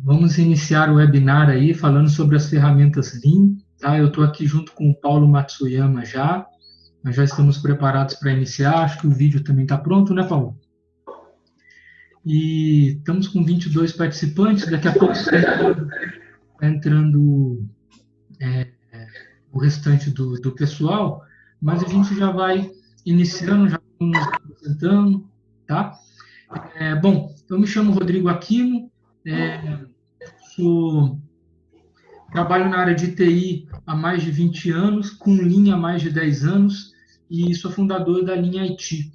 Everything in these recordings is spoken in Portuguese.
Vamos iniciar o webinar aí falando sobre as ferramentas Lean, tá? Eu estou aqui junto com o Paulo Matsuyama já. Nós já estamos preparados para iniciar. Acho que o vídeo também está pronto, né, Paulo? E estamos com 22 participantes. Daqui a pouco está entrando o restante do pessoal, mas a gente já vai iniciando, já vamos nos apresentando, tá? Bom, eu me chamo Rodrigo Aquino, sou trabalho na área de TI há mais de 20 anos, com Lean há mais de 10 anos, e sou fundador da Lean IT,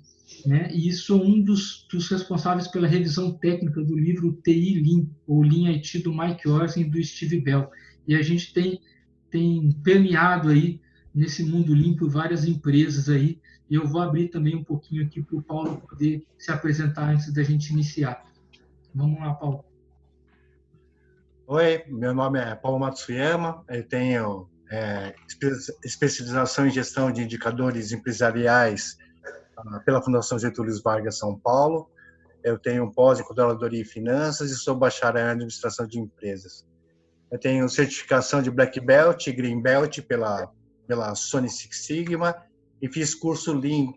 né? E sou um dos responsáveis pela revisão técnica do livro TI Lean, ou Lean IT, do Mike Orson e do Steve Bell. E a gente tem permeado aí nesse mundo Lean por várias empresas aí, e eu vou abrir também um pouquinho aqui para o Paulo poder se apresentar antes da gente iniciar. Vamos lá, Paulo. Oi, meu nome é Paulo Matsuyama, eu tenho especialização em gestão de indicadores empresariais pela Fundação Getúlio Vargas, São Paulo. Eu tenho pós em controladoria e finanças e sou bacharel em administração de empresas. Eu tenho certificação de Black Belt e Green Belt pela Sony Six Sigma e fiz curso Lean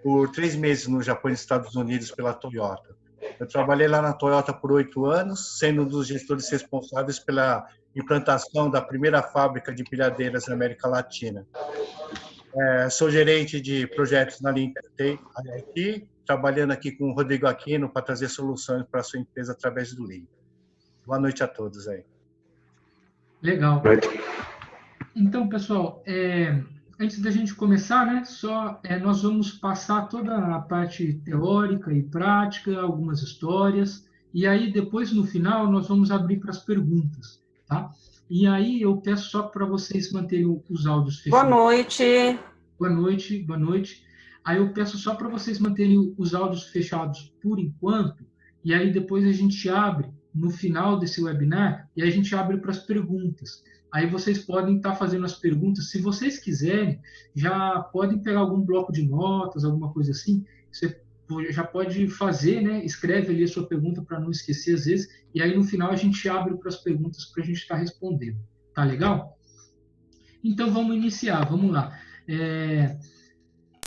por 3 meses no Japão e nos Estados Unidos pela Toyota. Eu trabalhei lá na Toyota por 8 anos, sendo um dos gestores responsáveis pela implantação da primeira fábrica de empilhadeiras na América Latina. Sou gerente de projetos na Lean IT, trabalhando aqui com o Rodrigo Aquino para trazer soluções para a sua empresa através do Lean. Boa noite a todos aí. Legal. Então, pessoal, antes da gente começar, né, nós vamos passar toda a parte teórica e prática, algumas histórias, e aí depois, no final, nós vamos abrir para as perguntas, tá? E aí eu peço só para vocês manterem os áudios fechados. Boa noite. Boa noite, boa noite. Aí eu peço só para vocês manterem os áudios fechados por enquanto, e aí depois a gente abre, no final desse webinar, e a gente abre para as perguntas. Aí vocês podem estar fazendo as perguntas. Se vocês quiserem, já podem pegar algum bloco de notas, alguma coisa assim. Você já pode fazer, né? Escreve ali a sua pergunta para não esquecer às vezes. E aí no final a gente abre para as perguntas para a gente estar respondendo. Tá legal? Então vamos iniciar, vamos lá.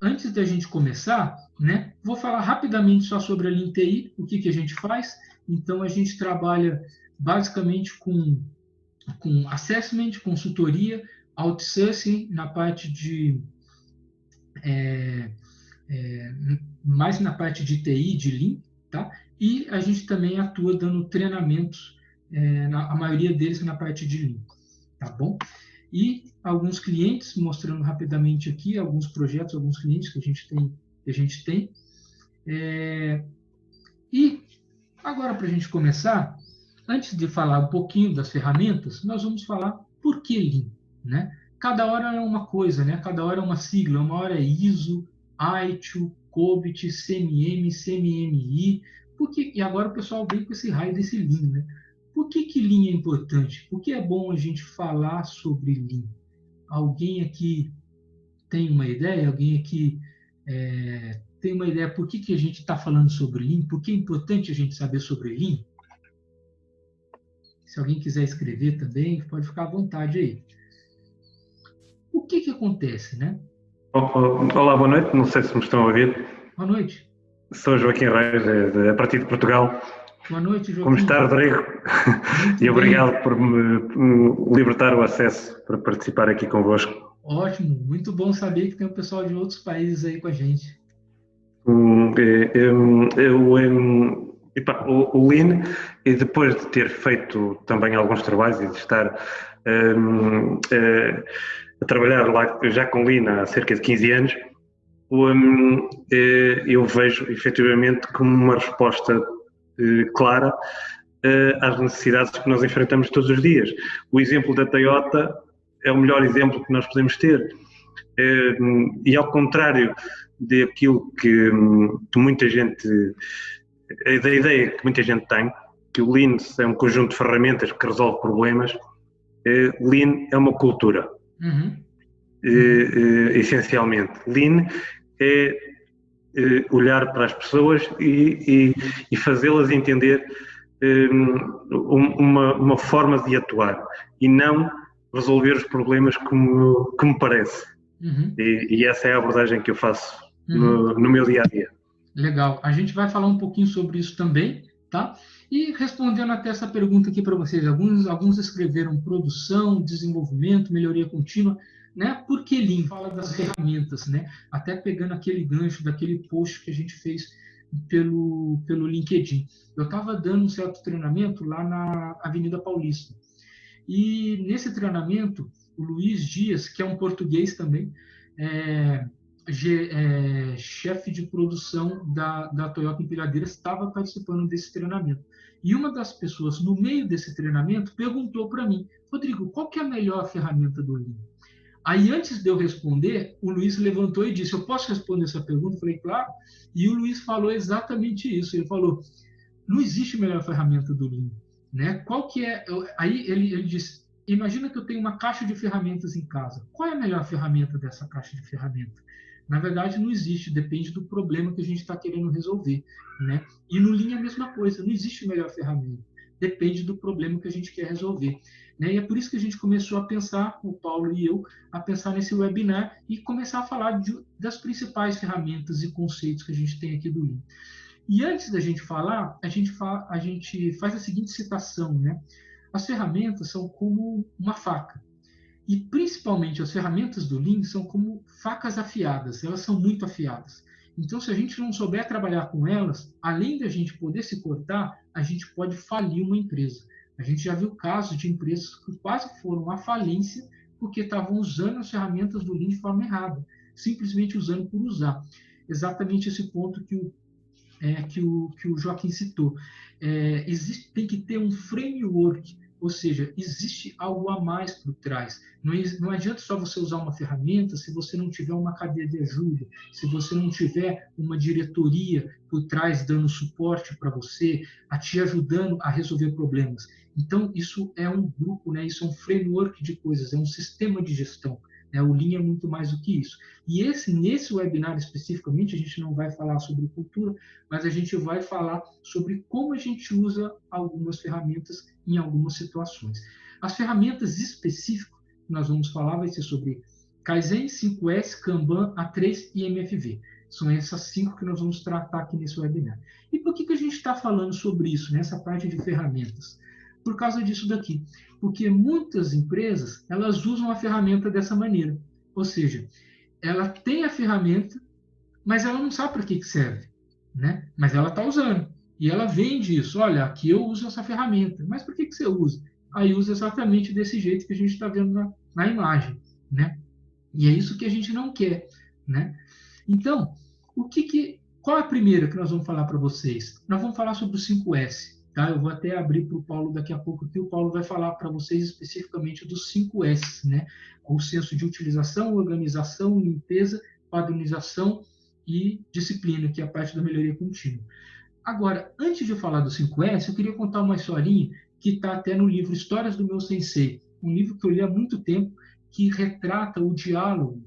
Antes da gente começar, né? Vou falar rapidamente só sobre a Lean TI, o que a gente faz. Então a gente trabalha basicamente com assessment, consultoria, outsourcing na parte de mais na parte de TI, de Lean, tá? E a gente também atua dando treinamentos, a maioria deles na parte de Lean, tá bom? E alguns clientes, mostrando rapidamente aqui alguns projetos, alguns clientes que a gente tem. E agora, para a gente começar, antes de falar um pouquinho das ferramentas, nós vamos falar por que Lean, né? Cada hora é uma coisa, né? Cada hora é uma sigla. Uma hora é ISO, ITIL, COBIT, CMM, CMMI. E agora o pessoal vem com esse raio desse Lean, né? Por que Lean é importante? Por que é bom a gente falar sobre Lean? Alguém aqui tem uma ideia? Alguém aqui tem uma ideia por que a gente está falando sobre Lean? Por que é importante a gente saber sobre Lean? Se alguém quiser escrever também, pode ficar à vontade aí. O que acontece, né? Olá, boa noite. Não sei se me estão a ouvir. Boa noite. Sou Joaquim Reis, a partir de Portugal. Boa noite, Joaquim. Como está, Rodrigo? E obrigado por me libertar o acesso para participar aqui convosco. Ótimo, muito bom saber que tem um pessoal de outros países aí com a gente. O Lean, e depois de ter feito também alguns trabalhos e de estar a trabalhar lá já com Lean há cerca de 15 anos, eu vejo efetivamente como uma resposta clara às necessidades que nós enfrentamos todos os dias. O exemplo da Toyota é o melhor exemplo que nós podemos ter. E ao contrário daquilo que muita gente, da ideia que muita gente tem, que o Lean é um conjunto de ferramentas que resolve problemas, Lean é uma cultura. Essencialmente. Lean é olhar para as pessoas e fazê-las entender uma forma de atuar e não resolver os problemas como me parece. Uhum. E essa é a abordagem que eu faço no meu dia a dia. Legal. A gente vai falar um pouquinho sobre isso também, tá? E respondendo até essa pergunta aqui para vocês, alguns escreveram produção, desenvolvimento, melhoria contínua, né? Por que Lean? Fala das ferramentas, né? Até pegando aquele gancho daquele post que a gente fez pelo LinkedIn. Eu estava dando um certo treinamento lá na Avenida Paulista. E nesse treinamento, o Luiz Dias, que é um português também, chefe de produção da Toyota Empilhadeiras, estava participando desse treinamento. E uma das pessoas, no meio desse treinamento, perguntou para mim: Rodrigo, qual que é a melhor ferramenta do Lean? Aí, antes de eu responder, o Luiz levantou e disse: eu posso responder essa pergunta? Eu falei: claro. E o Luiz falou exatamente isso. Ele falou: não existe melhor ferramenta do Lean, né? Qual que é? Aí ele disse: imagina que eu tenho uma caixa de ferramentas em casa. Qual é a melhor ferramenta dessa caixa de ferramentas? Na verdade, não existe, depende do problema que a gente está querendo resolver, né? E no Lean é a mesma coisa, não existe melhor ferramenta, depende do problema que a gente quer resolver, né? E é por isso que a gente começou a pensar, o Paulo e eu, a pensar nesse webinar e começar a falar das principais ferramentas e conceitos que a gente tem aqui do Lean. E antes da gente falar, a gente faz a seguinte citação, né? As ferramentas são como uma faca. E, principalmente, as ferramentas do Lean são como facas afiadas. Elas são muito afiadas. Então, se a gente não souber trabalhar com elas, além da gente poder se cortar, a gente pode falir uma empresa. A gente já viu casos de empresas que quase foram à falência porque estavam usando as ferramentas do Lean de forma errada. Simplesmente usando por usar. Exatamente esse ponto que o Joaquim citou. Tem que ter um framework, ou seja, existe algo a mais por trás. Não adianta só você usar uma ferramenta se você não tiver uma cadeia de ajuda, se você não tiver uma diretoria por trás dando suporte para você, te ajudando a resolver problemas. Então, isso é um grupo, né? Isso é um framework de coisas, é um sistema de gestão. O Lean é muito mais do que isso. E nesse webinar especificamente, a gente não vai falar sobre cultura, mas a gente vai falar sobre como a gente usa algumas ferramentas em algumas situações. As ferramentas específicas que nós vamos falar vai ser sobre Kaizen, 5S, Kanban, A3 e MFV. São essas 5 que nós vamos tratar aqui nesse webinar. E por que a gente está falando sobre isso, nessa parte de ferramentas? Por causa disso daqui. Porque muitas empresas, elas usam a ferramenta dessa maneira. Ou seja, ela tem a ferramenta, mas ela não sabe para que serve, né? Mas ela está usando. E ela vende isso. Olha, aqui eu uso essa ferramenta. Mas por que você usa? Aí usa exatamente desse jeito que a gente está vendo na imagem, né? E é isso que a gente não quer, né? Então, qual é a primeira que nós vamos falar para vocês? Nós vamos falar sobre o 5S. Tá? Eu vou até abrir para o Paulo daqui a pouco, que o Paulo vai falar para vocês especificamente dos 5S, né? O senso de utilização, organização, limpeza, padronização e disciplina, que é a parte da melhoria contínua. Agora, antes de falar do 5S, eu queria contar uma historinha que está até no livro Histórias do Meu Sensei, um livro que eu li há muito tempo, que retrata o diálogo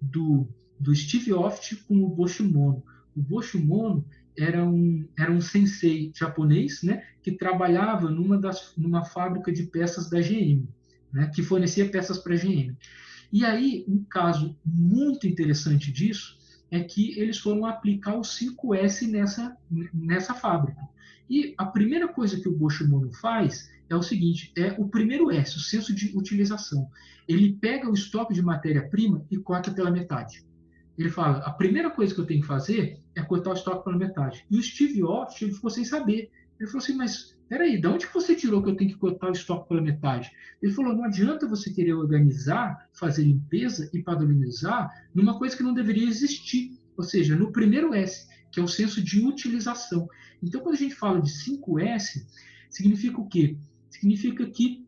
do Steve Oft com o Boshimono. O Boshimono era um sensei japonês, né, que trabalhava numa fábrica de peças da GM, né, que fornecia peças para a GM. E aí, um caso muito interessante disso é que eles foram aplicar o 5S nessa fábrica. E a primeira coisa que o Boshimono faz é o seguinte, é o primeiro S, o senso de utilização. Ele pega o estoque de matéria-prima e corta pela metade. Ele fala, a primeira coisa que eu tenho que fazer é cortar o estoque pela metade. E o Steve Oft ficou sem saber. Ele falou assim, mas peraí, de onde que você tirou que eu tenho que cortar o estoque pela metade? Ele falou, não adianta você querer organizar, fazer limpeza e padronizar numa coisa que não deveria existir. Ou seja, no primeiro S, que é o senso de utilização. Então, quando a gente fala de 5S, significa o quê? Significa que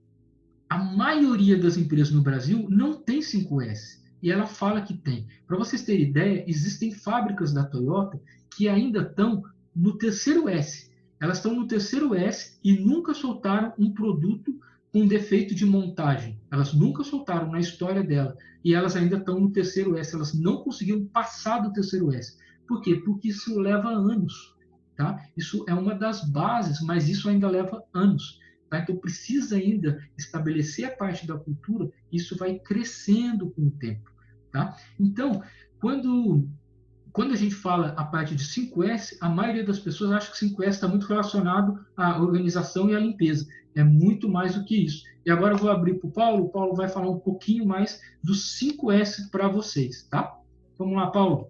a maioria das empresas no Brasil não tem 5S. E ela fala que tem. Para vocês terem ideia, existem fábricas da Toyota que ainda estão no terceiro S. Elas estão no terceiro S e nunca soltaram um produto com defeito de montagem. Elas nunca soltaram na história dela. E elas ainda estão no terceiro S. Elas não conseguiram passar do terceiro S. Por quê? Porque isso leva anos. tá? Isso é uma das bases, mas isso ainda leva anos. Tá? Então, precisa ainda estabelecer a parte da cultura, isso vai crescendo com o tempo. Tá? Então, quando a gente fala a parte de 5S, a maioria das pessoas acha que 5S está muito relacionado à organização e à limpeza. É muito mais do que isso. E agora eu vou abrir para o Paulo. O Paulo vai falar um pouquinho mais dos 5S para vocês, tá? Vamos lá, Paulo.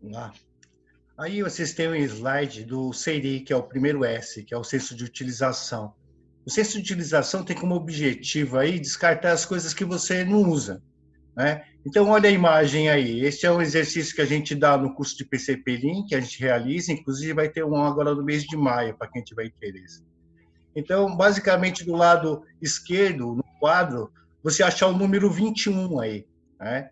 Vamos lá. Aí vocês têm um slide do SEIRI, que é o primeiro S, que é o senso de utilização. O senso de utilização tem como objetivo aí descartar as coisas que você não usa, né? Então, olha a imagem aí. Este é um exercício que a gente dá no curso de PCP Lean, que a gente realiza, inclusive vai ter um agora no mês de maio, para quem tiver interesse. Então, basicamente, do lado esquerdo, no quadro, você achar o número 21 aí, né?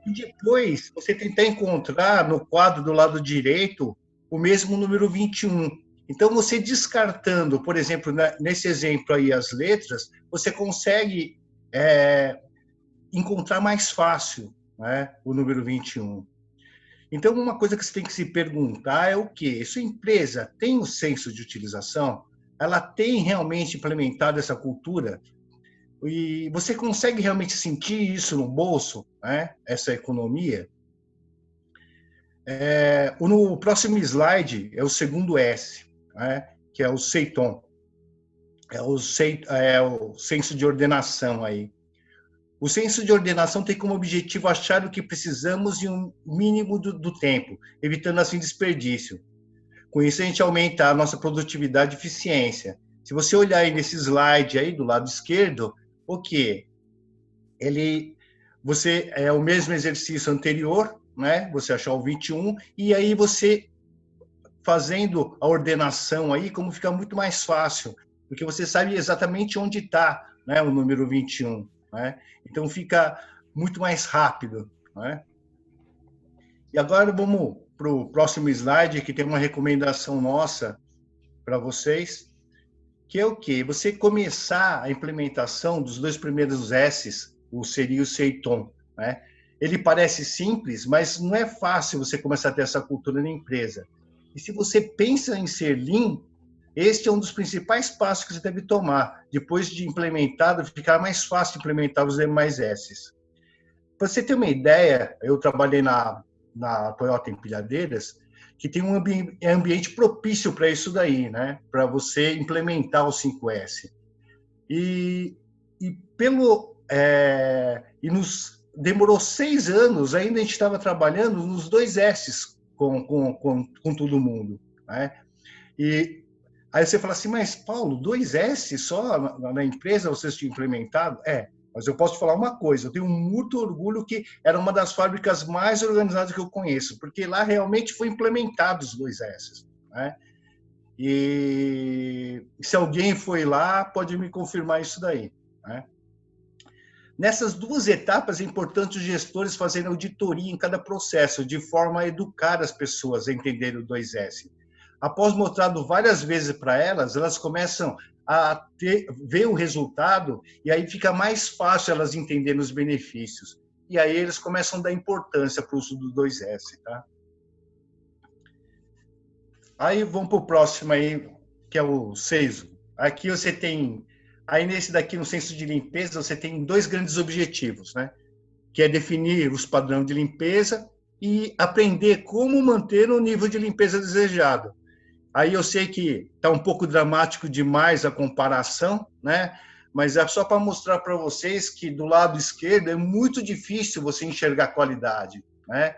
E depois, você tentar encontrar no quadro do lado direito o mesmo número 21. Então, você descartando, por exemplo, nesse exemplo aí, as letras, você consegue encontrar mais fácil, né, o número 21. Então, uma coisa que você tem que se perguntar é o quê? Sua empresa tem o senso de utilização? Ela tem realmente implementado essa cultura? E você consegue realmente sentir isso no bolso, né? Essa economia? No próximo slide é o segundo S, né? Que é o SEITON. É o senso de ordenação aí. O senso de ordenação tem como objetivo achar o que precisamos em um mínimo do tempo, evitando assim desperdício. Com isso, a gente aumenta a nossa produtividade e eficiência. Se você olhar aí nesse slide aí do lado esquerdo, o quê? Você é o mesmo exercício anterior, né? Você achar o 21, e aí você fazendo a ordenação aí, como fica muito mais fácil, porque você sabe exatamente onde está, né, o número 21, né? Então fica muito mais rápido, né? E agora vamos para o próximo slide, que tem uma recomendação nossa para vocês, que é o quê? Você começar a implementação dos dois primeiros S's, o SERI e o SEITON, né? Ele parece simples, mas não é fácil você começar a ter essa cultura na empresa. E se você pensa em ser Lean, este é um dos principais passos que você deve tomar. Depois de implementado, ficar mais fácil implementar os demais S's. Para você ter uma ideia, eu trabalhei na Toyota Empilhadeiras, que tem um ambiente propício para isso daí, né? Para você implementar o 5S. Demorou 6 anos, ainda a gente estava trabalhando nos 2 S's com todo mundo, né? E aí você fala assim, mas Paulo, 2 S só na empresa vocês tinham implementado? Mas eu posso te falar uma coisa, eu tenho muito orgulho que era uma das fábricas mais organizadas que eu conheço, porque lá realmente foi implementado os 2 S, né? E se alguém foi lá, pode me confirmar isso daí, né? Nessas 2 etapas, é importante os gestores fazerem auditoria em cada processo, de forma a educar as pessoas a entenderem o 2S. Após mostrado várias vezes para elas, elas começam a ver o resultado e aí fica mais fácil elas entenderem os benefícios. E aí eles começam a dar importância para o uso do 2S, tá? Aí vamos para o próximo aí, que é o SEISO. Aqui você tem... Aí nesse daqui, no senso de limpeza, você tem 2 grandes objetivos, né? Que é definir os padrões de limpeza e aprender como manter o nível de limpeza desejado. Aí eu sei que está um pouco dramático demais a comparação, né? Mas é só para mostrar para vocês que do lado esquerdo é muito difícil você enxergar qualidade, né?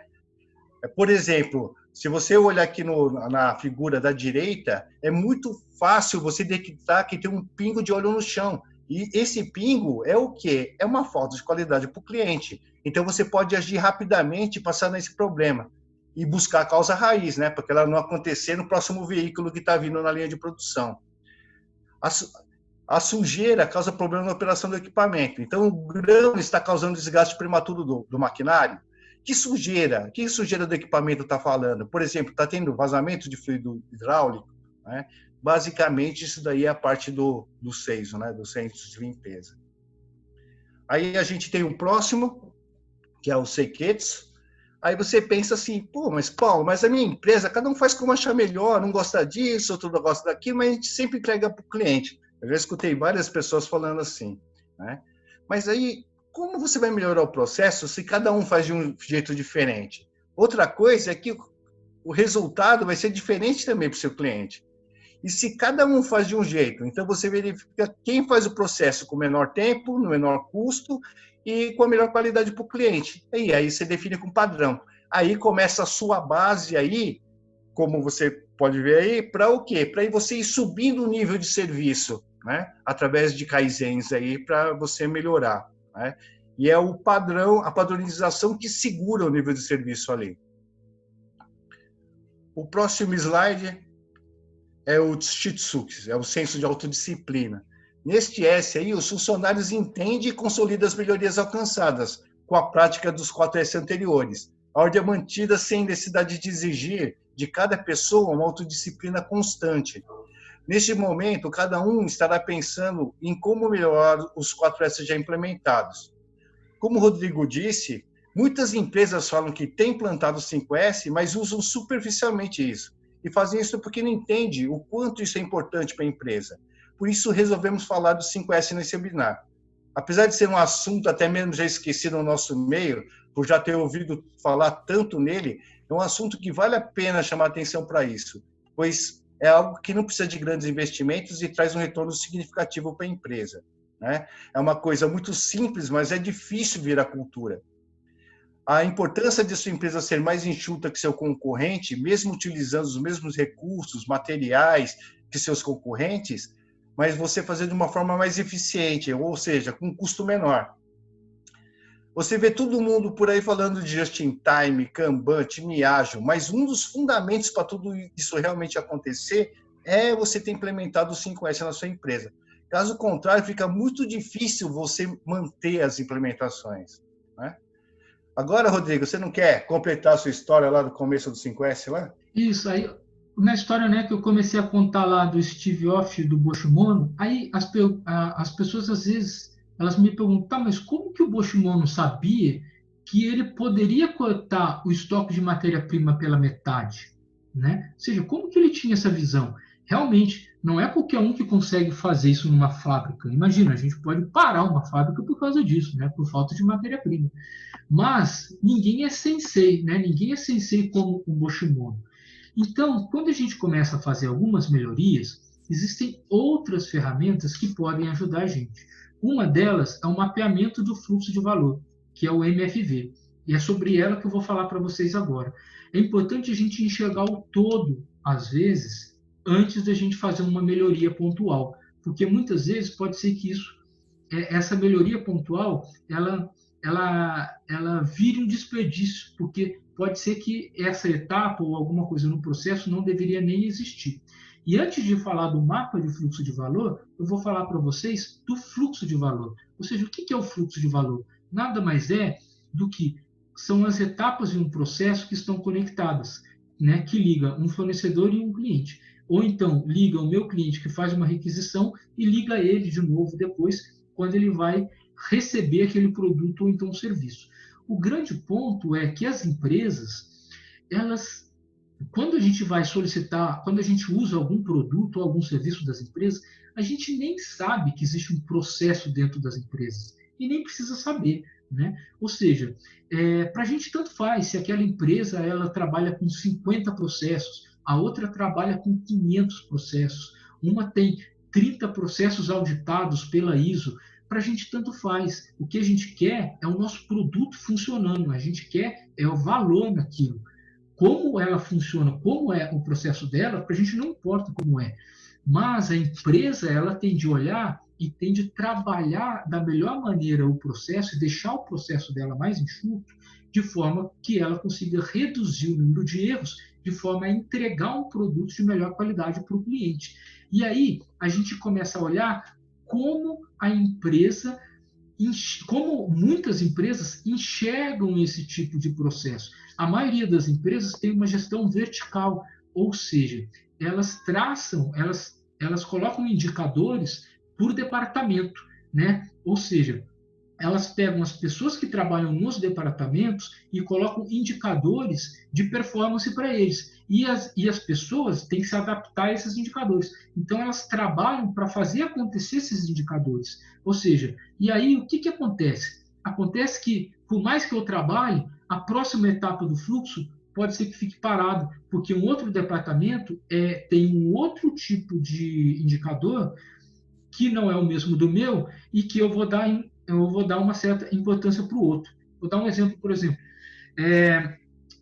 Por exemplo, se você olhar aqui na figura da direita, é muito fácil você detectar que tem um pingo de óleo no chão. E esse pingo é o quê? É uma falta de qualidade para o cliente. Então, você pode agir rapidamente e passar nesse problema. E buscar a causa raiz, né? Porque ela não acontecer no próximo veículo que está vindo na linha de produção. A sujeira causa problema na operação do equipamento. Então, o grão está causando desgaste prematuro do maquinário. Que sujeira do equipamento está falando? Por exemplo, está tendo vazamento de fluido hidráulico, né? Basicamente, isso daí é a parte do SEISO, né? Do Centro de Limpeza. Aí a gente tem o próximo, que é o SEIKETSU. Aí você pensa assim, pô, mas Paulo, mas a minha empresa, cada um faz como achar melhor, não gosta disso, outro não gosta daquilo, mas a gente sempre entrega para o cliente. Eu já escutei várias pessoas falando assim, né? Mas aí, como você vai melhorar o processo se cada um faz de um jeito diferente? Outra coisa é que o resultado vai ser diferente também para o seu cliente. E se cada um faz de um jeito, então você verifica quem faz o processo com menor tempo, no menor custo e com a melhor qualidade para o cliente. E aí você define com padrão. Aí começa a sua base aí, como você pode ver aí, para o quê? Para você ir subindo o nível de serviço, né? Através de kaizens aí para você melhorar, né? E é o padrão, a padronização que segura o nível de serviço ali. O próximo slide é o Shitsuki, é o senso de autodisciplina. Neste S aí, os funcionários entendem e consolidam as melhorias alcançadas com a prática dos 4S anteriores. A ordem é mantida sem necessidade de exigir de cada pessoa uma autodisciplina constante. Neste momento, cada um estará pensando em como melhorar os 4S já implementados. Como o Rodrigo disse, muitas empresas falam que têm implantado o 5S, mas usam superficialmente isso. E fazem isso porque não entendem o quanto isso é importante para a empresa. Por isso, resolvemos falar do 5S nesse webinar. Apesar de ser um assunto até mesmo já esquecido no nosso meio, por já ter ouvido falar tanto nele, é um assunto que vale a pena chamar atenção para isso, pois é algo que não precisa de grandes investimentos e traz um retorno significativo para a empresa, né? É uma coisa muito simples, mas é difícil virar cultura. A importância de sua empresa ser mais enxuta que seu concorrente, mesmo utilizando os mesmos recursos, materiais que seus concorrentes, mas você fazer de uma forma mais eficiente, ou seja, com um custo menor. Você vê todo mundo por aí falando de just-in-time, Kanban, time ágil, mas um dos fundamentos para tudo isso realmente acontecer é você ter implementado o 5S na sua empresa. Caso contrário, fica muito difícil você manter as implementações, né? Agora, Rodrigo, você não quer completar a sua história lá do começo do 5S lá? Isso aí, na história, né, que eu comecei a contar lá do Steve Off e do Boschimono, aí as pessoas às vezes elas me perguntam, tá, mas como que o Boschimono sabia que ele poderia cortar o estoque de matéria-prima pela metade, né? Ou seja, como que ele tinha essa visão? Realmente, não é qualquer um que consegue fazer isso numa fábrica. Imagina, a gente pode parar uma fábrica por causa disso, né? Por falta de matéria-prima. Mas ninguém é sensei, né? Ninguém é sensei como o Boschimono. Então, quando a gente começa a fazer algumas melhorias, existem outras ferramentas que podem ajudar a gente. Uma delas é o mapeamento do fluxo de valor, que é o MFV. E é sobre ela que eu vou falar para vocês agora. É importante a gente enxergar o todo, às vezes, antes da gente fazer uma melhoria pontual. Porque muitas vezes pode ser que essa melhoria pontual, ela vire um desperdício, porque pode ser que essa etapa ou alguma coisa no processo não deveria nem existir. E antes de falar do mapa de fluxo de valor, eu vou falar para vocês do fluxo de valor. Ou seja, o que é o fluxo de valor? Nada mais é do que são as etapas de um processo que estão conectadas, né, que liga um fornecedor e um cliente. Ou então, liga o meu cliente que faz uma requisição e liga ele de novo depois, quando ele vai receber aquele produto ou então um serviço. O grande ponto é que as empresas, elas, quando a gente vai solicitar, quando a gente usa algum produto ou algum serviço das empresas, a gente nem sabe que existe um processo dentro das empresas e nem precisa saber, né? Ou seja, para a gente tanto faz se aquela empresa ela trabalha com 50 processos, a outra trabalha com 500 processos, uma tem 30 processos auditados pela ISO. Para a gente tanto faz. O que a gente quer é o nosso produto funcionando, a gente quer é o valor naquilo. Como ela funciona, como é o processo dela, para a gente não importa como é. Mas a empresa ela tem de olhar e tem de trabalhar da melhor maneira o processo e deixar o processo dela mais enxuto, de forma que ela consiga reduzir o número de erros, de forma a entregar um produto de melhor qualidade para o cliente. E aí a gente começa a olhar como a empresa, como muitas empresas enxergam esse tipo de processo. A maioria das empresas tem uma gestão vertical, ou seja, elas traçam, elas colocam indicadores por departamento, né? Ou seja, elas pegam as pessoas que trabalham nos departamentos e colocam indicadores de performance para eles. E as pessoas têm que se adaptar a esses indicadores. Então, elas trabalham para fazer acontecer esses indicadores. Ou seja, e aí o que acontece? Acontece que, por mais que eu trabalhe, a próxima etapa do fluxo pode ser que fique parado, porque um outro departamento tem um outro tipo de indicador que não é o mesmo do meu e que eu vou dar uma certa importância para o outro. Vou dar um exemplo, por exemplo.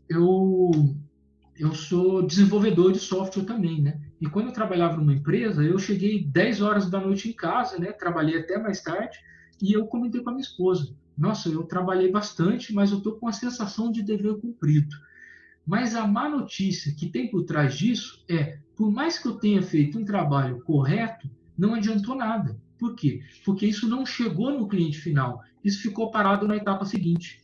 Eu sou desenvolvedor de software também, né? E quando eu trabalhava numa empresa, eu cheguei 10 horas da noite em casa, né? Trabalhei até mais tarde e eu comentei com a minha esposa. Nossa, eu trabalhei bastante, mas eu estou com a sensação de dever cumprido. Mas a má notícia que tem por trás disso por mais que eu tenha feito um trabalho correto, não adiantou nada. Por quê? Porque isso não chegou no cliente final. Isso ficou parado na etapa seguinte,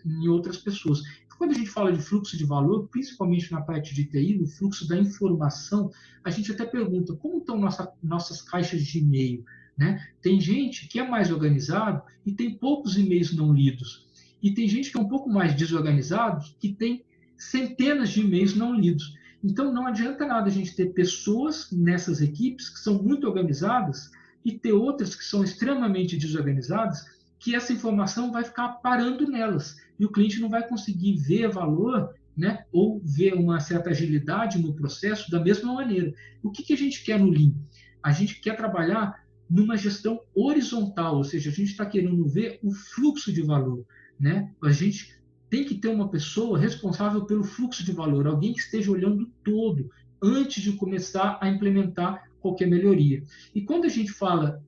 em outras pessoas. Quando a gente fala de fluxo de valor, principalmente na parte de TI, no fluxo da informação, a gente até pergunta como estão nossas caixas de e-mail, né? Tem gente que é mais organizado e tem poucos e-mails não lidos. E tem gente que é um pouco mais desorganizado que tem centenas de e-mails não lidos. Então, não adianta nada a gente ter pessoas nessas equipes que são muito organizadas e ter outras que são extremamente desorganizadas, que essa informação vai ficar parando nelas e o cliente não vai conseguir ver valor, né, ou ver uma certa agilidade no processo da mesma maneira. O que a gente quer no Lean? A gente quer trabalhar numa gestão horizontal, ou seja, a gente está querendo ver o fluxo de valor, né? A gente tem que ter uma pessoa responsável pelo fluxo de valor, alguém que esteja olhando todo antes de começar a implementar qualquer melhoria. E quando a gente fala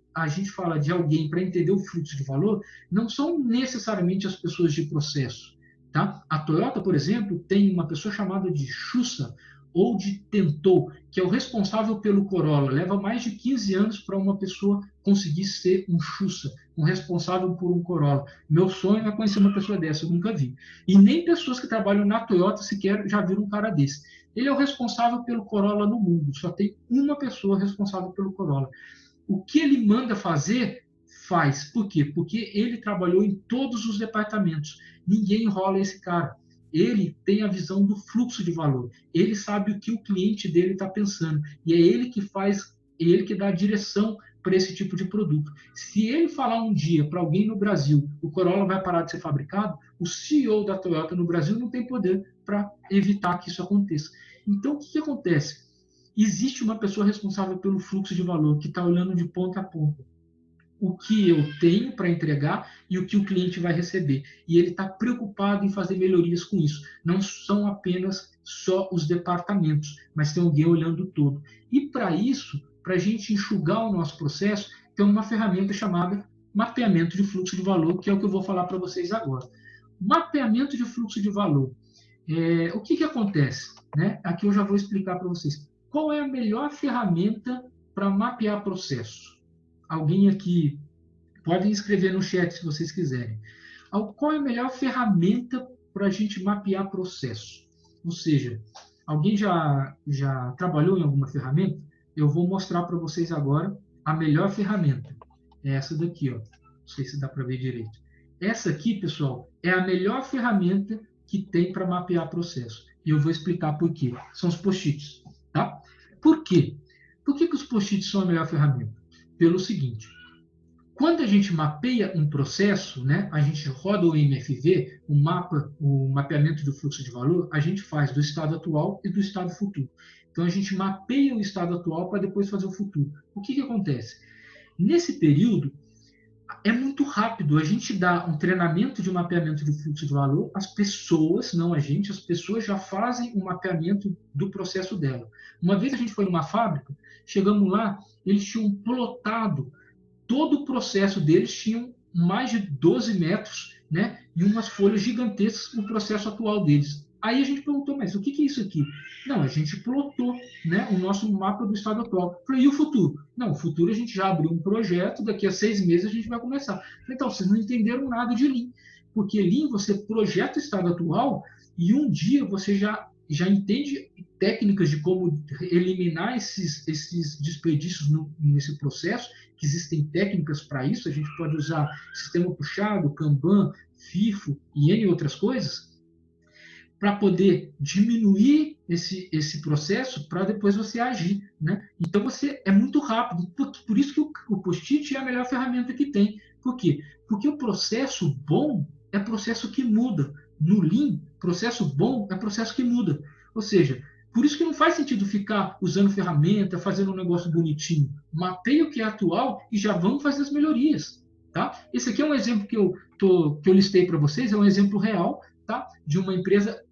de alguém para entender o fluxo de valor, não são necessariamente as pessoas de processo. Tá? A Toyota, por exemplo, tem uma pessoa chamada de Shusa, ou de Tentou, que é o responsável pelo Corolla. Leva mais de 15 anos para uma pessoa conseguir ser um Shusa, um responsável por um Corolla. Meu sonho é conhecer uma pessoa dessa, eu nunca vi. E nem pessoas que trabalham na Toyota sequer já viram um cara desse. Ele é o responsável pelo Corolla no mundo, só tem uma pessoa responsável pelo Corolla. O que ele manda fazer, faz. Por quê? Porque ele trabalhou em todos os departamentos. Ninguém enrola esse cara. Ele tem a visão do fluxo de valor. Ele sabe o que o cliente dele está pensando. E é ele que faz, ele que dá a direção para esse tipo de produto. Se ele falar um dia para alguém no Brasil, o Corolla vai parar de ser fabricado, o CEO da Toyota no Brasil não tem poder para evitar que isso aconteça. Então, o que acontece? Existe uma pessoa responsável pelo fluxo de valor que está olhando de ponta a ponta o que eu tenho para entregar e o que o cliente vai receber. E ele está preocupado em fazer melhorias com isso. Não são apenas só os departamentos, mas tem alguém olhando todo. E para isso, para a gente enxugar o nosso processo, tem uma ferramenta chamada mapeamento de fluxo de valor, que é o que eu vou falar para vocês agora. Mapeamento de fluxo de valor. O que acontece? Né? Aqui eu já vou explicar para vocês. Qual é a melhor ferramenta para mapear processo? Alguém aqui pode escrever no chat se vocês quiserem. Qual é a melhor ferramenta para a gente mapear processo? Ou seja, alguém já trabalhou em alguma ferramenta? Eu vou mostrar para vocês agora a melhor ferramenta. É essa daqui, ó. Não sei se dá para ver direito. Essa aqui, pessoal, é a melhor ferramenta que tem para mapear processo. E eu vou explicar por quê. São os post-its, tá? Por quê? Por que os post-its são a melhor ferramenta? Pelo seguinte, quando a gente mapeia um processo, né, a gente roda o MFV, o mapeamento do fluxo de valor, a gente faz do estado atual e do estado futuro. Então, a gente mapeia o estado atual para depois fazer o futuro. O que acontece? Nesse período, é muito rápido. A gente dá um treinamento de mapeamento de fluxo de valor, as pessoas, não a gente, as pessoas já fazem um mapeamento do processo dela. Uma vez a gente foi numa fábrica, chegamos lá, eles tinham plotado todo o processo deles, tinham mais de 12 metros, né, e umas folhas gigantescas no processo atual deles. Aí a gente perguntou, mas o que é isso aqui? Não, a gente plotou, né, o nosso mapa do estado atual. Falei, e o futuro? Não, o futuro a gente já abriu um projeto, daqui a 6 meses a gente vai começar. Falei, então, vocês não entenderam nada de Lean, porque Lean você projeta o estado atual e um dia você já já entende técnicas de como eliminar esses desperdícios nesse processo, que existem técnicas para isso, a gente pode usar sistema puxado, Kanban, FIFO e N outras coisas, para poder diminuir esse processo para depois você agir, né? Então você é muito rápido, por isso que o Post-it é a melhor ferramenta que tem. Por quê? Porque o processo bom é processo que muda. No Lean, processo bom é processo que muda. Ou seja, por isso que não faz sentido ficar usando ferramenta, fazendo um negócio bonitinho. Mapeia o que é atual e já vamos fazer as melhorias. Tá? Esse aqui é um exemplo que eu listei para vocês, é um exemplo real, tá? De uma empresa.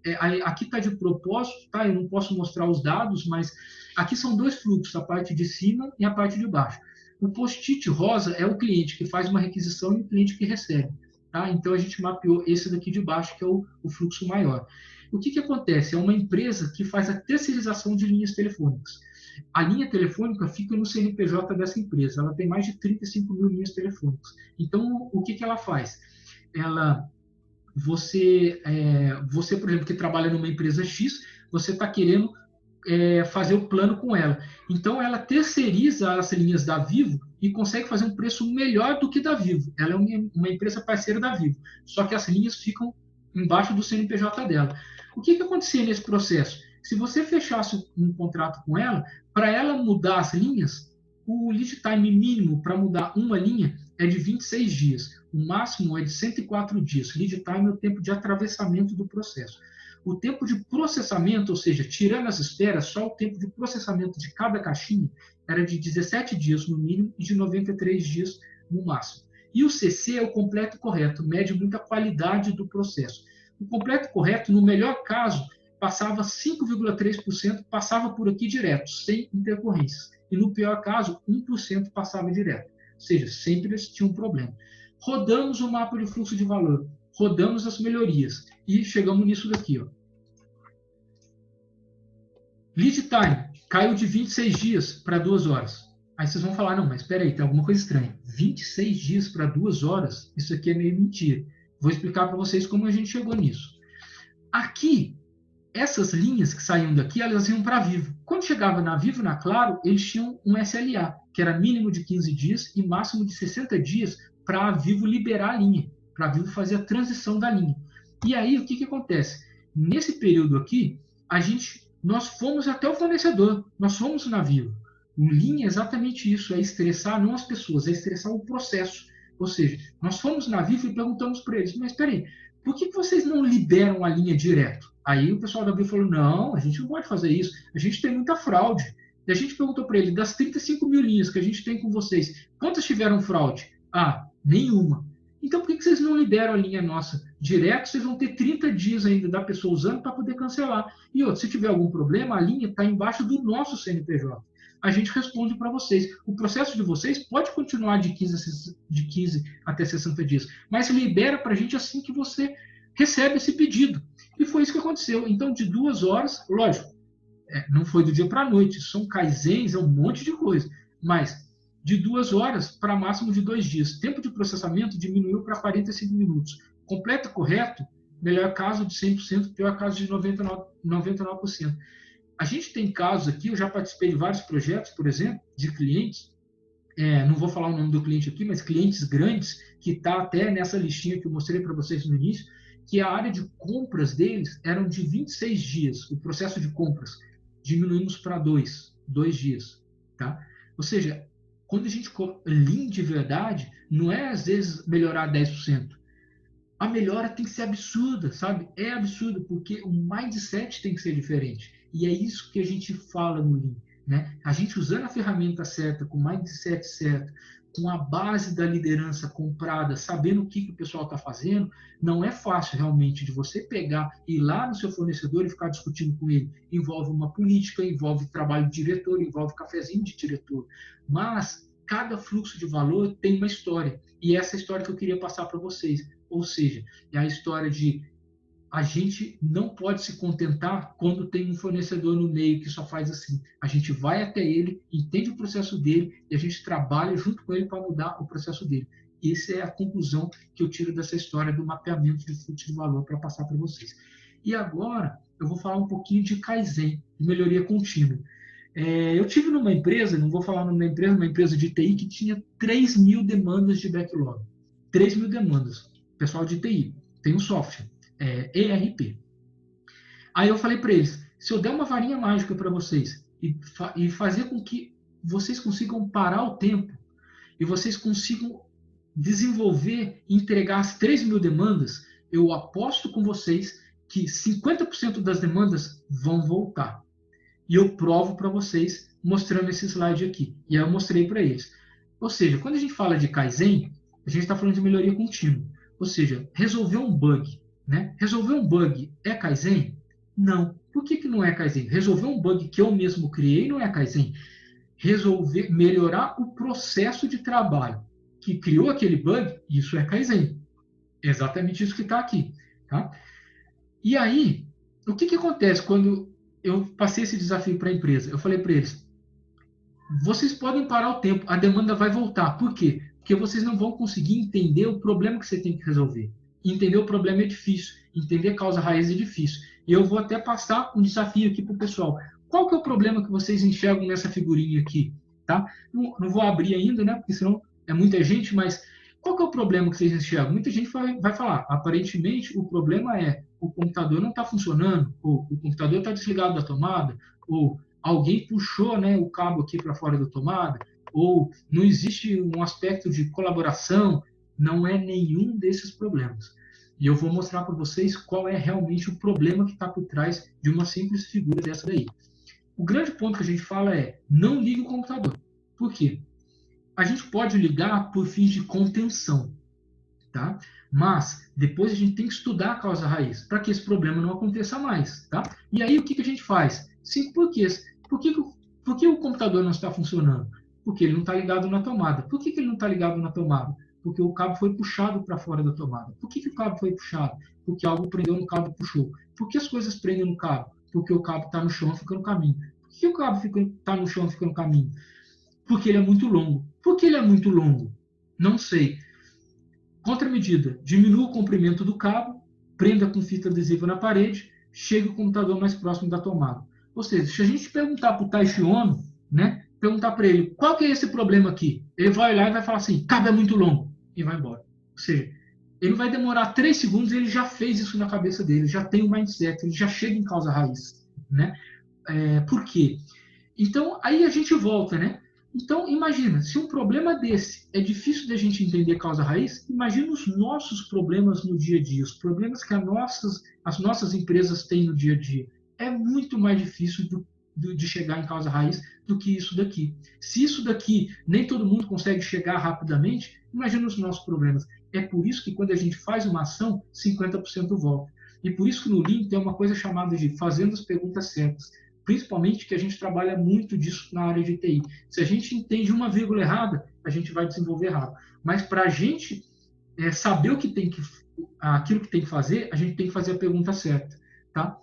Aqui está de propósito, tá? Eu não posso mostrar os dados, mas aqui são dois fluxos, a parte de cima e a parte de baixo. O post-it rosa é o cliente que faz uma requisição e o cliente que recebe. Tá? Então, a gente mapeou esse daqui de baixo, que é o fluxo maior. O que acontece? É uma empresa que faz a terceirização de linhas telefônicas. A linha telefônica fica no CNPJ dessa empresa. Ela tem mais de 35 mil linhas telefônicas. Então, o que ela faz? Você, por exemplo, que trabalha numa empresa X, você está querendo fazer o plano com ela. Então, ela terceiriza as linhas da Vivo e consegue fazer um preço melhor do que da Vivo. Ela é uma empresa parceira da Vivo, só que as linhas ficam embaixo do CNPJ dela. O que acontecia nesse processo? Se você fechasse um contrato com ela, para ela mudar as linhas, o lead time mínimo para mudar uma linha é de 26 dias. O máximo é de 104 dias. Lead time é o tempo de atravessamento do processo. O tempo de processamento, ou seja, tirando as esperas, só o tempo de processamento de cada caixinha era de 17 dias no mínimo e de 93 dias no máximo. E o CC é o completo correto, mede muito a qualidade do processo. O completo correto, no melhor caso, passava 5,3%, passava por aqui direto, sem intercorrências. E no pior caso, 1% passava direto. Ou seja, sempre eles tinham um problema. Rodamos o mapa de fluxo de valor, rodamos as melhorias e chegamos nisso daqui. Ó. Lead time caiu de 26 dias para 2 horas. Aí vocês vão falar, não, mas espera aí, tem alguma coisa estranha. 26 dias para 2 horas, isso aqui é meio mentira. Vou explicar para vocês como a gente chegou nisso. Aqui, essas linhas que saíam daqui, elas iam para a Vivo. Quando chegava na Vivo, na Claro, eles tinham um SLA, que era mínimo de 15 dias e máximo de 60 dias para a Vivo liberar a linha, para a Vivo fazer a transição da linha. E aí, o que acontece? Nesse período aqui, nós fomos até o fornecedor, nós fomos na Vivo. O Lean é exatamente isso, é estressar não as pessoas, é estressar o processo. Ou seja, nós fomos na Vivo e perguntamos para eles, mas espera aí, por que vocês não liberam a linha direto? Aí o pessoal da Vivo falou, não, a gente não pode fazer isso, a gente tem muita fraude. E a gente perguntou para ele, das 35 mil linhas que a gente tem com vocês, quantas tiveram fraude? Ah, nenhuma. Então por que vocês não liberam a linha nossa direto? Vocês vão ter 30 dias ainda da pessoa usando para poder cancelar. E outro, se tiver algum problema, a linha está embaixo do nosso CNPJ. A gente responde para vocês. O processo de vocês pode continuar de 15 até 60 dias, mas libera para a gente assim que você recebe esse pedido. E foi isso que aconteceu. Então, de 2 horas, lógico, não foi do dia para a noite, são kaizens, é um monte de coisa, mas de 2 horas para máximo de 2 dias. Tempo de processamento diminuiu para 45 minutos. Completo correto, melhor caso de 100%, pior caso de 99%. A gente tem casos aqui, eu já participei de vários projetos, por exemplo, de clientes, não vou falar o nome do cliente aqui, mas clientes grandes, que está até nessa listinha que eu mostrei para vocês no início, que a área de compras deles eram de 26 dias, o processo de compras. Diminuímos para 2 dias. Tá? Ou seja, quando a gente Lean de verdade, não é às vezes melhorar 10%. A melhora tem que ser absurda, sabe? É absurdo, porque o mindset tem que ser diferente. E é isso que a gente fala no Lean. Né? A gente usando a ferramenta certa, com o mindset certo, com a base da liderança comprada, sabendo o que o pessoal está fazendo, não é fácil realmente de você pegar, ir lá no seu fornecedor e ficar discutindo com ele. Envolve uma política, envolve trabalho de diretor, envolve cafezinho de diretor. Mas cada fluxo de valor tem uma história. E essa é a história que eu queria passar para vocês. Ou seja, é a história de a gente não pode se contentar quando tem um fornecedor no meio que só faz assim. A gente vai até ele, entende o processo dele e a gente trabalha junto com ele para mudar o processo dele. Essa é a conclusão que eu tiro dessa história do mapeamento de fluxo de valor para passar para vocês. E agora, eu vou falar um pouquinho de Kaizen, de melhoria contínua. Eu tive numa empresa, não vou falar o nome da empresa, uma empresa de TI que tinha 3.000 demandas de backlog. 3.000 demandas. Pessoal de TI, tem um software, ERP. Aí eu falei para eles, se eu der uma varinha mágica para vocês e fazer com que vocês consigam parar o tempo e vocês consigam desenvolver e entregar as 3.000 demandas, eu aposto com vocês que 50% das demandas vão voltar. E eu provo para vocês mostrando esse slide aqui. E aí eu mostrei para eles. Ou seja, quando a gente fala de Kaizen, a gente está falando de melhoria contínua. Ou seja, resolver um bug. Né? Resolver um bug é Kaizen? Não. Por que não é Kaizen? Resolver um bug que eu mesmo criei não é Kaizen. Melhorar o processo de trabalho que criou aquele bug, isso é Kaizen. É exatamente isso que está aqui. Tá? E aí, o que acontece quando eu passei esse desafio para a empresa? Eu falei para eles, vocês podem parar o tempo, a demanda vai voltar. Por quê? Porque vocês não vão conseguir entender o problema que você tem que resolver. Entender o problema é difícil, entender a causa raiz é difícil. E eu vou até passar um desafio aqui para o pessoal. Qual que é o problema que vocês enxergam nessa figurinha aqui? Tá? Não vou abrir ainda, né? Porque senão é muita gente, mas qual que é o problema que vocês enxergam? Muita gente vai falar, aparentemente o problema é o computador não está funcionando, ou o computador está desligado da tomada, ou alguém puxou, né, o cabo aqui para fora da tomada, ou não existe um aspecto de colaboração. Não é nenhum desses problemas. E eu vou mostrar para vocês qual é realmente o problema que está por trás de uma simples figura dessa daí. O grande ponto que a gente fala é, não ligue o computador. Por quê? A gente pode ligar por fins de contenção, tá? Mas depois a gente tem que estudar a causa raiz para que esse problema não aconteça mais, tá? E aí o que a gente faz? Cinco porquês. Por que o computador não está funcionando? Porque ele não está ligado na tomada. Por que ele não está ligado na tomada? Porque o cabo foi puxado para fora da tomada. Por que o cabo foi puxado? Porque algo prendeu no cabo e puxou. Por que as coisas prendem no cabo? Porque o cabo está no chão e fica no caminho. Por que o cabo está no chão e fica no caminho? Porque ele é muito longo. Por que ele é muito longo? Não sei. Contramedida, diminua o comprimento do cabo, prenda com fita adesiva na parede, chega o computador mais próximo da tomada. Ou seja, se a gente perguntar para o Taishi Ono, né, perguntar para ele, qual que é esse problema aqui? Ele vai olhar e vai falar assim, cabo é muito longo, e vai embora. Ou seja, ele vai demorar 3 segundos e ele já fez isso na cabeça dele, já tem o mindset, ele já chega em causa raiz. Né? Por quê? Então, aí a gente volta, né? Então, imagina, se um problema desse é difícil da gente entender causa raiz, imagina os nossos problemas no dia a dia, os problemas que as nossas empresas têm no dia a dia. É muito mais difícil de chegar em causa raiz do que isso daqui. Se isso daqui nem todo mundo consegue chegar rapidamente, imagina os nossos problemas. É por isso que quando a gente faz uma ação, 50% volta. E por isso que no Lean tem uma coisa chamada de fazendo as perguntas certas. Principalmente que a gente trabalha muito disso na área de TI. Se a gente entende uma vírgula errada, a gente vai desenvolver errado. Mas para a gente saber aquilo que tem que fazer, a gente tem que fazer a pergunta certa, tá?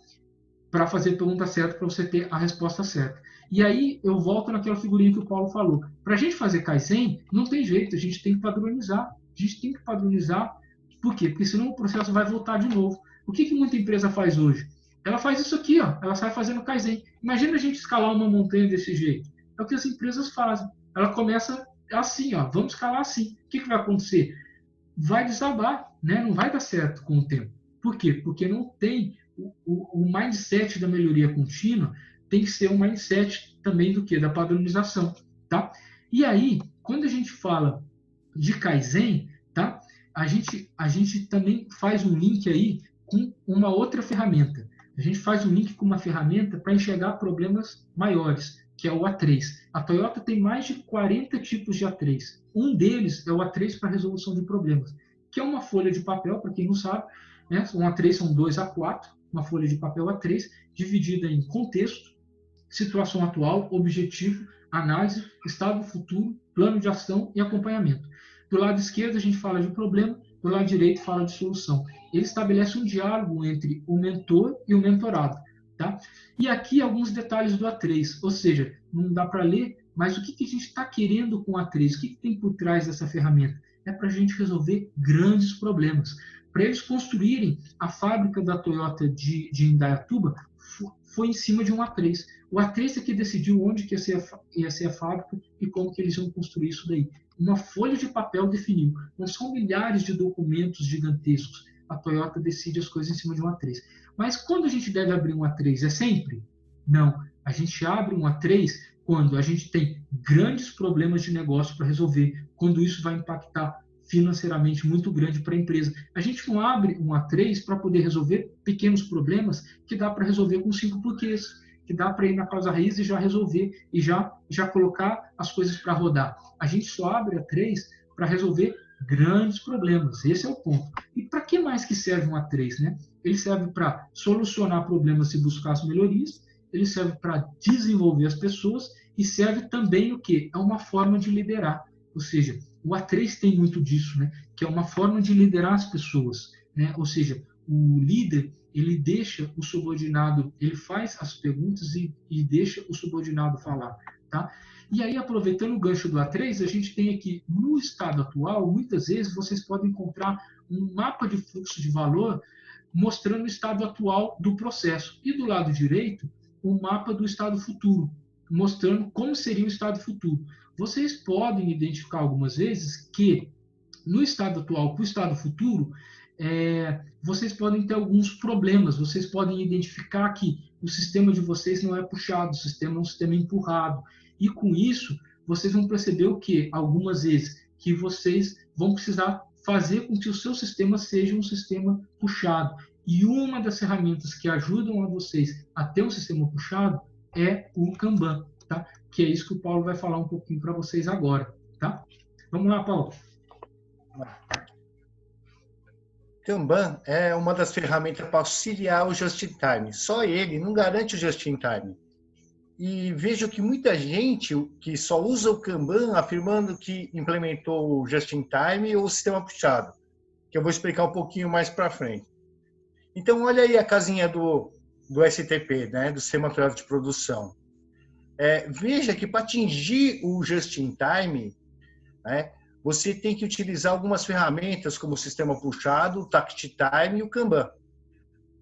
Para fazer a pergunta certa, para você ter a resposta certa. E aí eu volto naquela figurinha que o Paulo falou. Para a gente fazer Kaizen, não tem jeito, a gente tem que padronizar. A gente tem que padronizar. Por quê? Porque senão o processo vai voltar de novo. O que muita empresa faz hoje? Ela faz isso aqui, ó. Ela sai fazendo Kaizen. Imagina a gente escalar uma montanha desse jeito. É o que as empresas fazem. Ela começa assim, ó. Vamos escalar assim. O que vai acontecer? Vai desabar, né? Não vai dar certo com o tempo. Por quê? Porque não tem o mindset da melhoria contínua. Tem que ser um mindset também do quê? Da padronização, tá? E aí, quando a gente fala de Kaizen, tá? A gente também faz um link aí com uma outra ferramenta. A gente faz um link com uma ferramenta para enxergar problemas maiores, que é o A3. A Toyota tem mais de 40 tipos de A3. Um deles é o A3 para resolução de problemas, que é uma folha de papel, para quem não sabe, né? Um A3 são 2 A4, uma folha de papel A3, dividida em contexto, situação atual, objetivo, análise, estado futuro, plano de ação e acompanhamento. Do lado esquerdo a gente fala de problema, do lado direito fala de solução. Ele estabelece um diálogo entre o mentor e o mentorado. Tá? E aqui alguns detalhes do A3, ou seja, não dá para ler, mas o que a gente está querendo com o A3? O que tem por trás dessa ferramenta? É para a gente resolver grandes problemas. para eles construírem a fábrica da Toyota de Indaiatuba, foi em cima de um A3. O A3 é que decidiu onde que ia ser a fábrica e como que eles iam construir isso daí. Uma folha de papel definiu. Não são milhares de documentos gigantescos. A Toyota decide as coisas em cima de um A3. Mas quando a gente deve abrir um A3? É sempre? Não. A gente abre um A3 quando a gente tem grandes problemas de negócio para resolver, quando isso vai impactar financeiramente muito grande para a empresa. A gente não abre um A3 para poder resolver pequenos problemas que dá para resolver com 5 porquês, que dá para ir na causa raiz e já resolver e já colocar as coisas para rodar. A gente só abre A3 para resolver grandes problemas. Esse é o ponto. E para que mais que serve um A3, né? Ele serve para solucionar problemas e buscar as melhorias, ele serve para desenvolver as pessoas e serve também o quê? É uma forma de liderar. Ou seja, o A3 tem muito disso, né? Que é uma forma de liderar as pessoas, né? Ou seja, o líder, ele deixa o subordinado, ele faz as perguntas e deixa o subordinado falar, tá? E aí, aproveitando o gancho do A3, a gente tem aqui, no estado atual, muitas vezes vocês podem encontrar um mapa de fluxo de valor mostrando o estado atual do processo. E do lado direito, um mapa do estado futuro, mostrando como seria o estado futuro. Vocês podem identificar algumas vezes que no estado atual para o estado futuro, vocês podem ter alguns problemas, vocês podem identificar que o sistema de vocês não é puxado, o sistema é um sistema empurrado. E com isso, vocês vão perceber o quê? Algumas vezes que vocês vão precisar fazer com que o seu sistema seja um sistema puxado. E uma das ferramentas que ajudam a vocês a ter um sistema puxado é o Kanban, tá? Que é isso que o Paulo vai falar um pouquinho para vocês agora, tá? Vamos lá, Paulo. Kanban é uma das ferramentas para auxiliar o just-in-time. Só ele não garante o just-in-time. E vejo que muita gente que só usa o Kanban afirmando que implementou o just-in-time ou o sistema puxado, que eu vou explicar um pouquinho mais para frente. Então, olha aí a casinha do STP, né, do Sistema Atualizado de Produção. Veja que para atingir o just-in-time, né, você tem que utilizar algumas ferramentas como o sistema puxado, o Tact-Time e o Kanban.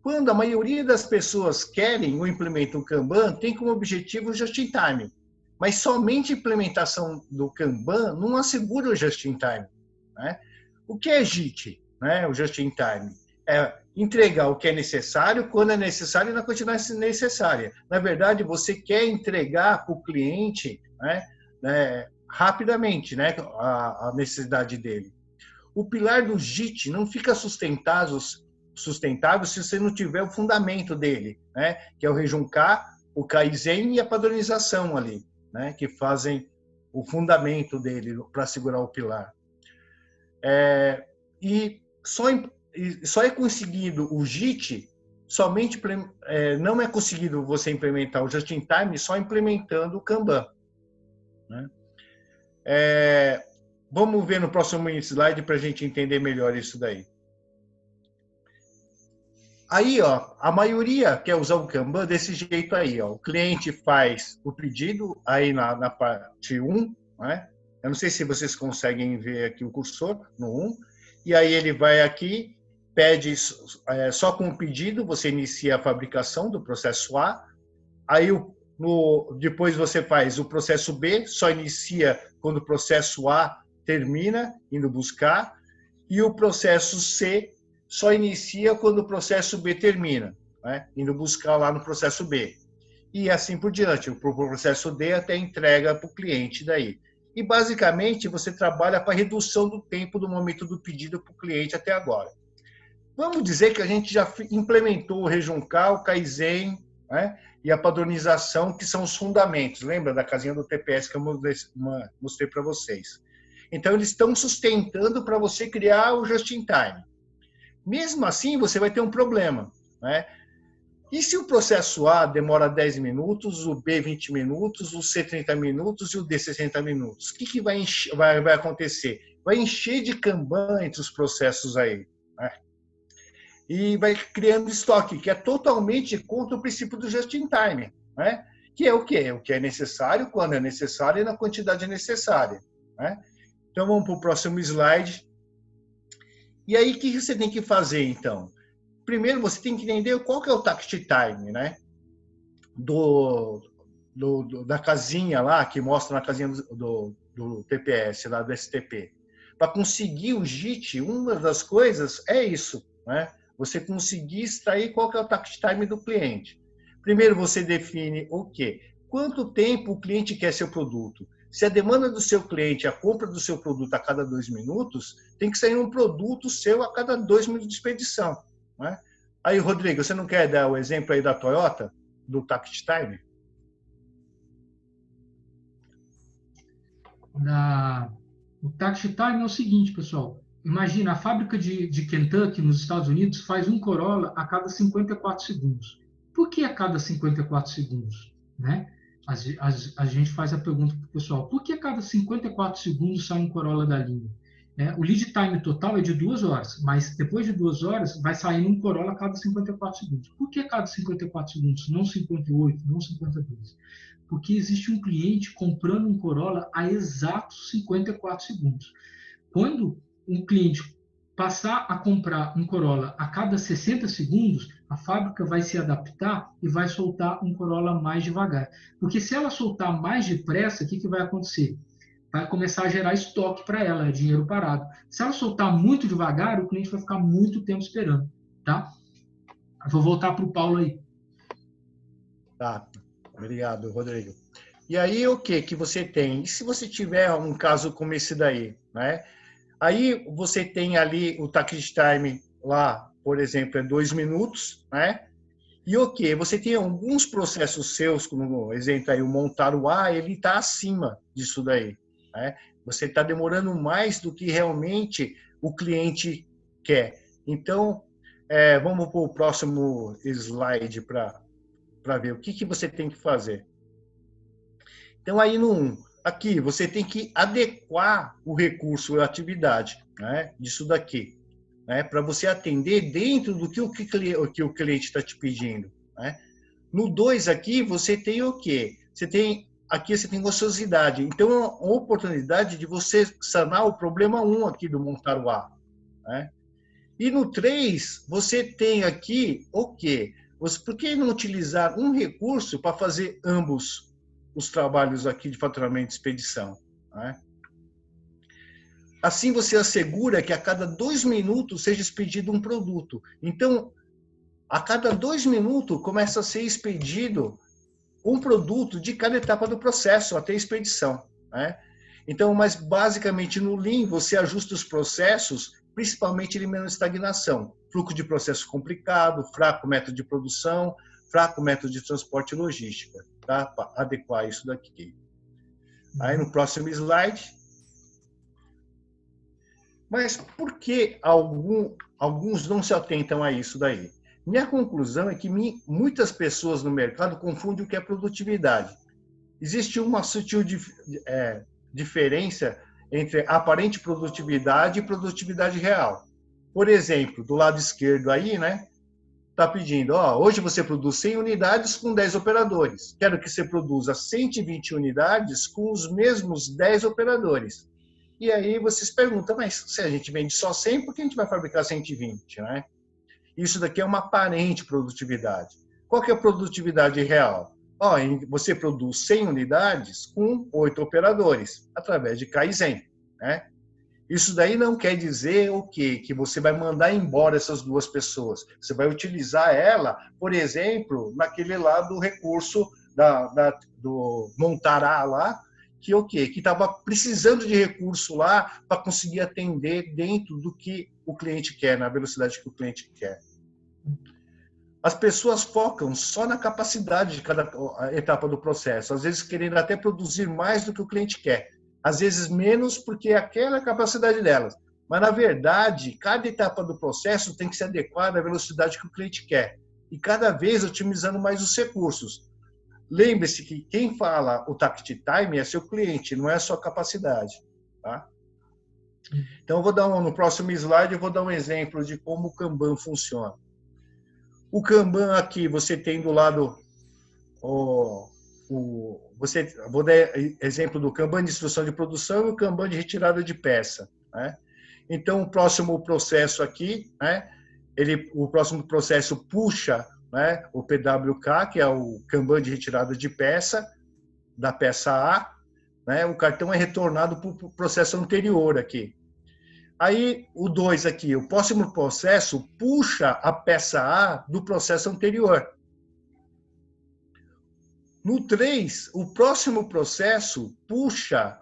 Quando a maioria das pessoas querem ou implementam o Kanban, tem como objetivo o just-in-time. Mas somente a implementação do Kanban não assegura o just-in-time, né? O que é JIT, né, o just-in-time? É entregar o que é necessário, quando é necessário e na quantidade necessária. Na verdade, você quer entregar para o cliente, né, rapidamente, né, a necessidade dele. O pilar do JIT não fica sustentável se você não tiver o fundamento dele, né, que é o Rejuncar, o Kaizen e a padronização ali, né, que fazem o fundamento dele para segurar o pilar. E só é conseguido o JIT, não é conseguido você implementar o just-in-time só implementando o Kanban, né? Vamos ver no próximo slide para a gente entender melhor isso daí. Aí, ó, a maioria quer usar o Kanban desse jeito aí, ó. O cliente faz o pedido aí na parte 1, né? Eu não sei se vocês conseguem ver aqui o cursor no 1, e aí ele vai aqui, pede só com o pedido, você inicia a fabricação do processo A, aí depois você faz o processo B, só inicia quando o processo A termina, indo buscar, e o processo C só inicia quando o processo B termina, né? Indo buscar lá no processo B. E assim por diante, para o processo D até entrega para o cliente daí. E basicamente você trabalha para redução do tempo do momento do pedido para o cliente até agora. Vamos dizer que a gente já implementou o Rejuncar, o Kaizen, né, e a padronização, que são os fundamentos. Lembra da casinha do TPS que eu mostrei para vocês? Então, eles estão sustentando para você criar o just-in-time. Mesmo assim, você vai ter um problema, né? E se o processo A demora 10 minutos, o B 20 minutos, o C 30 minutos e o D 60 minutos? O que vai acontecer? Vai encher de Kanban entre os processos aí, né? E vai criando estoque, que é totalmente contra o princípio do just-in-time, né? Que é o quê? O que é necessário, quando é necessário e na quantidade necessária, né? Então, vamos para o próximo slide. E aí, o que você tem que fazer, então? Primeiro, você tem que entender qual que é o tact time, né? Da casinha lá, que mostra na casinha do TPS, lá do STP. Para conseguir o JIT, uma das coisas é isso, né? Você conseguir extrair qual que é o tact time do cliente. Primeiro, você define o quê? Quanto tempo o cliente quer seu produto? Se a demanda do seu cliente, a compra do seu produto a cada 2 minutos, tem que sair um produto seu a cada 2 minutos de expedição, né? Aí, Rodrigo, você não quer dar o exemplo aí da Toyota, do tact time? O tact time é o seguinte, pessoal. Imagina, a fábrica de Kentucky, nos Estados Unidos, faz um Corolla a cada 54 segundos. Por que a cada 54 segundos? Né? A gente faz a pergunta para o pessoal, por que a cada 54 segundos sai um Corolla da linha? O lead time total é de 2 horas, mas depois de 2 horas vai saindo um Corolla a cada 54 segundos. Por que a cada 54 segundos, não 58, não 52? Porque existe um cliente comprando um Corolla a exatos 54 segundos. Quando um cliente passar a comprar um Corolla a cada 60 segundos, a fábrica vai se adaptar e vai soltar um Corolla mais devagar. Porque se ela soltar mais depressa, o que vai acontecer? Vai começar a gerar estoque para ela, é dinheiro parado. Se ela soltar muito devagar, o cliente vai ficar muito tempo esperando. Tá? Eu vou voltar para o Paulo aí. Tá, obrigado, Rodrigo. E aí, o que você tem? E se você tiver um caso como esse daí, né? Aí você tem ali o tact time lá, por exemplo, é 2 minutos, né? E você tem alguns processos seus, como exemplo aí, o montar o A, ele está acima disso daí, né? Você está demorando mais do que realmente o cliente quer. Então, vamos para o próximo slide para ver o que você tem que fazer. Então, aí no 1, aqui você tem que adequar o recurso ou a atividade, né, disso daqui, né, para você atender dentro do que o cliente está te pedindo, né. No 2 aqui, você tem o quê? Aqui você tem ociosidade. Então, é uma oportunidade de você sanar o problema 1 aqui do montar o A, né. E no 3, você tem aqui o quê? Por que não utilizar um recurso para fazer ambos os trabalhos aqui de faturamento e expedição, né? Assim você assegura que a cada 2 minutos seja expedido um produto. Então, a cada 2 minutos começa a ser expedido um produto de cada etapa do processo, até a expedição, né? Então, mas basicamente no Lean você ajusta os processos, principalmente eliminando estagnação, fluxo de processo complicado, fraco método de produção, fraco método de transporte e logística, tá? Para adequar isso daqui. Aí no próximo slide. Mas por que alguns não se atentam a isso daí? Minha conclusão é que muitas pessoas no mercado confundem o que é produtividade. Existe uma sutil diferença entre aparente produtividade e produtividade real. Por exemplo, do lado esquerdo aí, né? Está pedindo, hoje você produz 100 unidades com 10 operadores. Quero que você produza 120 unidades com os mesmos 10 operadores. E aí vocês perguntam, mas se a gente vende só 100, por que a gente vai fabricar 120, né? Isso daqui é uma aparente produtividade. Qual que é a produtividade real? Você produz 100 unidades com 8 operadores, através de Kaizen, né? Isso daí não quer dizer o quê? Que você vai mandar embora essas 2 pessoas. Você vai utilizar ela, por exemplo, naquele lá do recurso do montar A lá, que que estava precisando de recurso lá para conseguir atender dentro do que o cliente quer, na velocidade que o cliente quer. As pessoas focam só na capacidade de cada etapa do processo, às vezes querendo até produzir mais do que o cliente quer, às vezes menos porque é aquela capacidade delas. Mas, na verdade, cada etapa do processo tem que se adequar à velocidade que o cliente quer, e cada vez otimizando mais os recursos. Lembre-se que quem fala o tact time é seu cliente, não é a sua capacidade. Tá? Então, eu vou dar no próximo slide, eu vou dar um exemplo de como o Kanban funciona. O Kanban aqui, você tem do lado, vou dar exemplo do Kanban de instrução de produção e o Kanban de retirada de peça, né? Então, o próximo processo aqui, né, o próximo processo puxa, né, o PWK, que é o Kanban de retirada de peça, da peça A, né, o cartão é retornado para o processo anterior aqui. Aí, o 2 aqui, o próximo processo puxa a peça A do processo anterior. No 3, o próximo processo puxa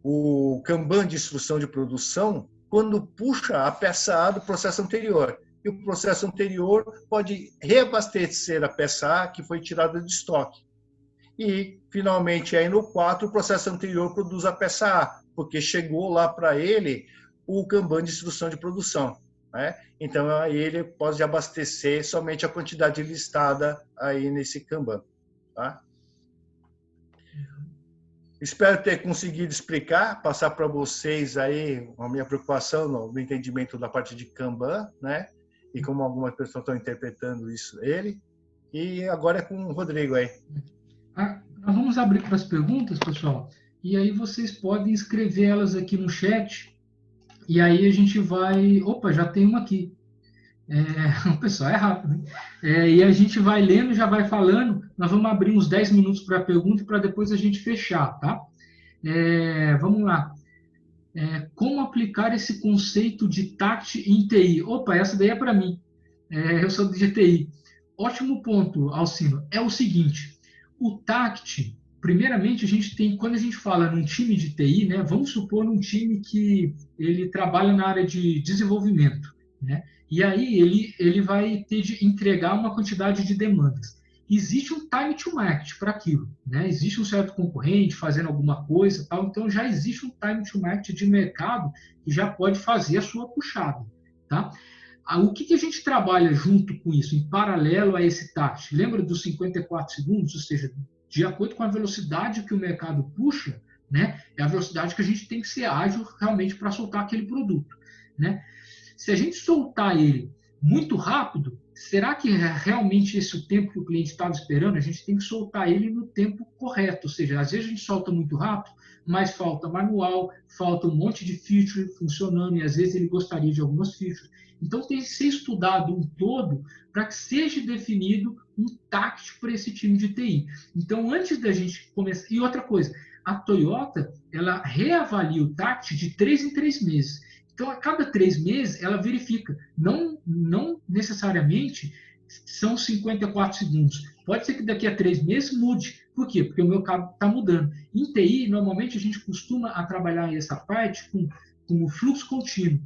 o Kanban de instrução de produção quando puxa a peça A do processo anterior. E o processo anterior pode reabastecer a peça A que foi tirada de estoque. E, finalmente, aí no 4, o processo anterior produz a peça A, porque chegou lá para ele o Kanban de instrução de produção, né? Então, aí ele pode abastecer somente a quantidade listada aí nesse Kanban, tá? Espero ter conseguido explicar, passar para vocês aí a minha preocupação no entendimento da parte de Kanban, né? E como algumas pessoas estão interpretando isso, ele. E agora é com o Rodrigo aí. Nós vamos abrir para as perguntas, pessoal, e aí vocês podem escrever elas aqui no chat, e aí a gente vai... Opa, já tem uma aqui. O pessoal é rápido, né? E a gente vai lendo, já vai falando. Nós vamos abrir uns 10 minutos para a pergunta e para depois a gente fechar, tá? Vamos lá. Como aplicar esse conceito de TACT em TI? Opa, essa daí é para mim. Eu sou de TI. Ótimo ponto, Alcino. É o seguinte, o TACT, primeiramente, a gente tem, quando a gente fala num time de TI, né, vamos supor num time que ele trabalha na área de desenvolvimento, né? E aí ele vai ter de entregar uma quantidade de demandas. Existe um time to market para aquilo, né? Existe um certo concorrente fazendo alguma coisa, tal, então já existe um time to market de mercado que já pode fazer a sua puxada, tá? O que a gente trabalha junto com isso, em paralelo a esse TACT? Lembra dos 54 segundos? Ou seja, de acordo com a velocidade que o mercado puxa, né? É a velocidade que a gente tem que ser ágil realmente para soltar aquele produto, né? Se a gente soltar ele muito rápido, será que realmente esse é o tempo que o cliente estava esperando? A gente tem que soltar ele no tempo correto, ou seja, às vezes a gente solta muito rápido, mas falta manual, falta um monte de feature funcionando, e às vezes ele gostaria de algumas features. Então tem que ser estudado um todo para que seja definido um TACT para esse time de TI. Então, antes da gente começar... E outra coisa, a Toyota, ela reavalia o TACT de 3 em 3 meses. Então, a cada 3 meses, ela verifica. Não necessariamente são 54 segundos. Pode ser que daqui a 3 meses mude. Por quê? Porque o mercado está mudando. Em TI, normalmente, a gente costuma trabalhar essa parte com o fluxo contínuo.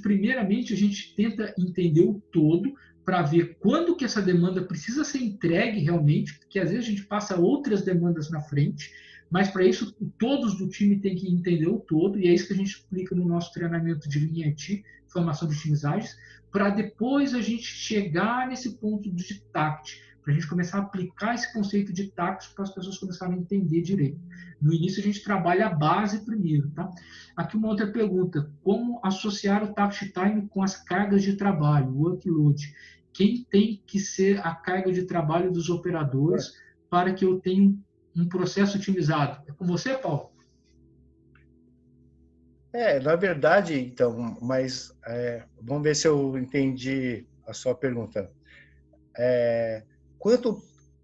Primeiramente, a gente tenta entender o todo para ver quando que essa demanda precisa ser entregue realmente, porque às vezes a gente passa outras demandas na frente, mas para isso todos do time têm que entender o todo, e é isso que a gente explica no nosso treinamento de linha IT, formação de times ágeis, para depois a gente chegar nesse ponto de TACT, para a gente começar a aplicar esse conceito de TACT para as pessoas começarem a entender direito. No início a gente trabalha a base primeiro, tá? Aqui uma outra pergunta, como associar o TACT Time com as cargas de trabalho, o workload? Quem tem que ser a carga de trabalho dos operadores para que eu tenha um processo otimizado? É com você, Paulo? Na verdade, então, mas vamos ver se eu entendi a sua pergunta.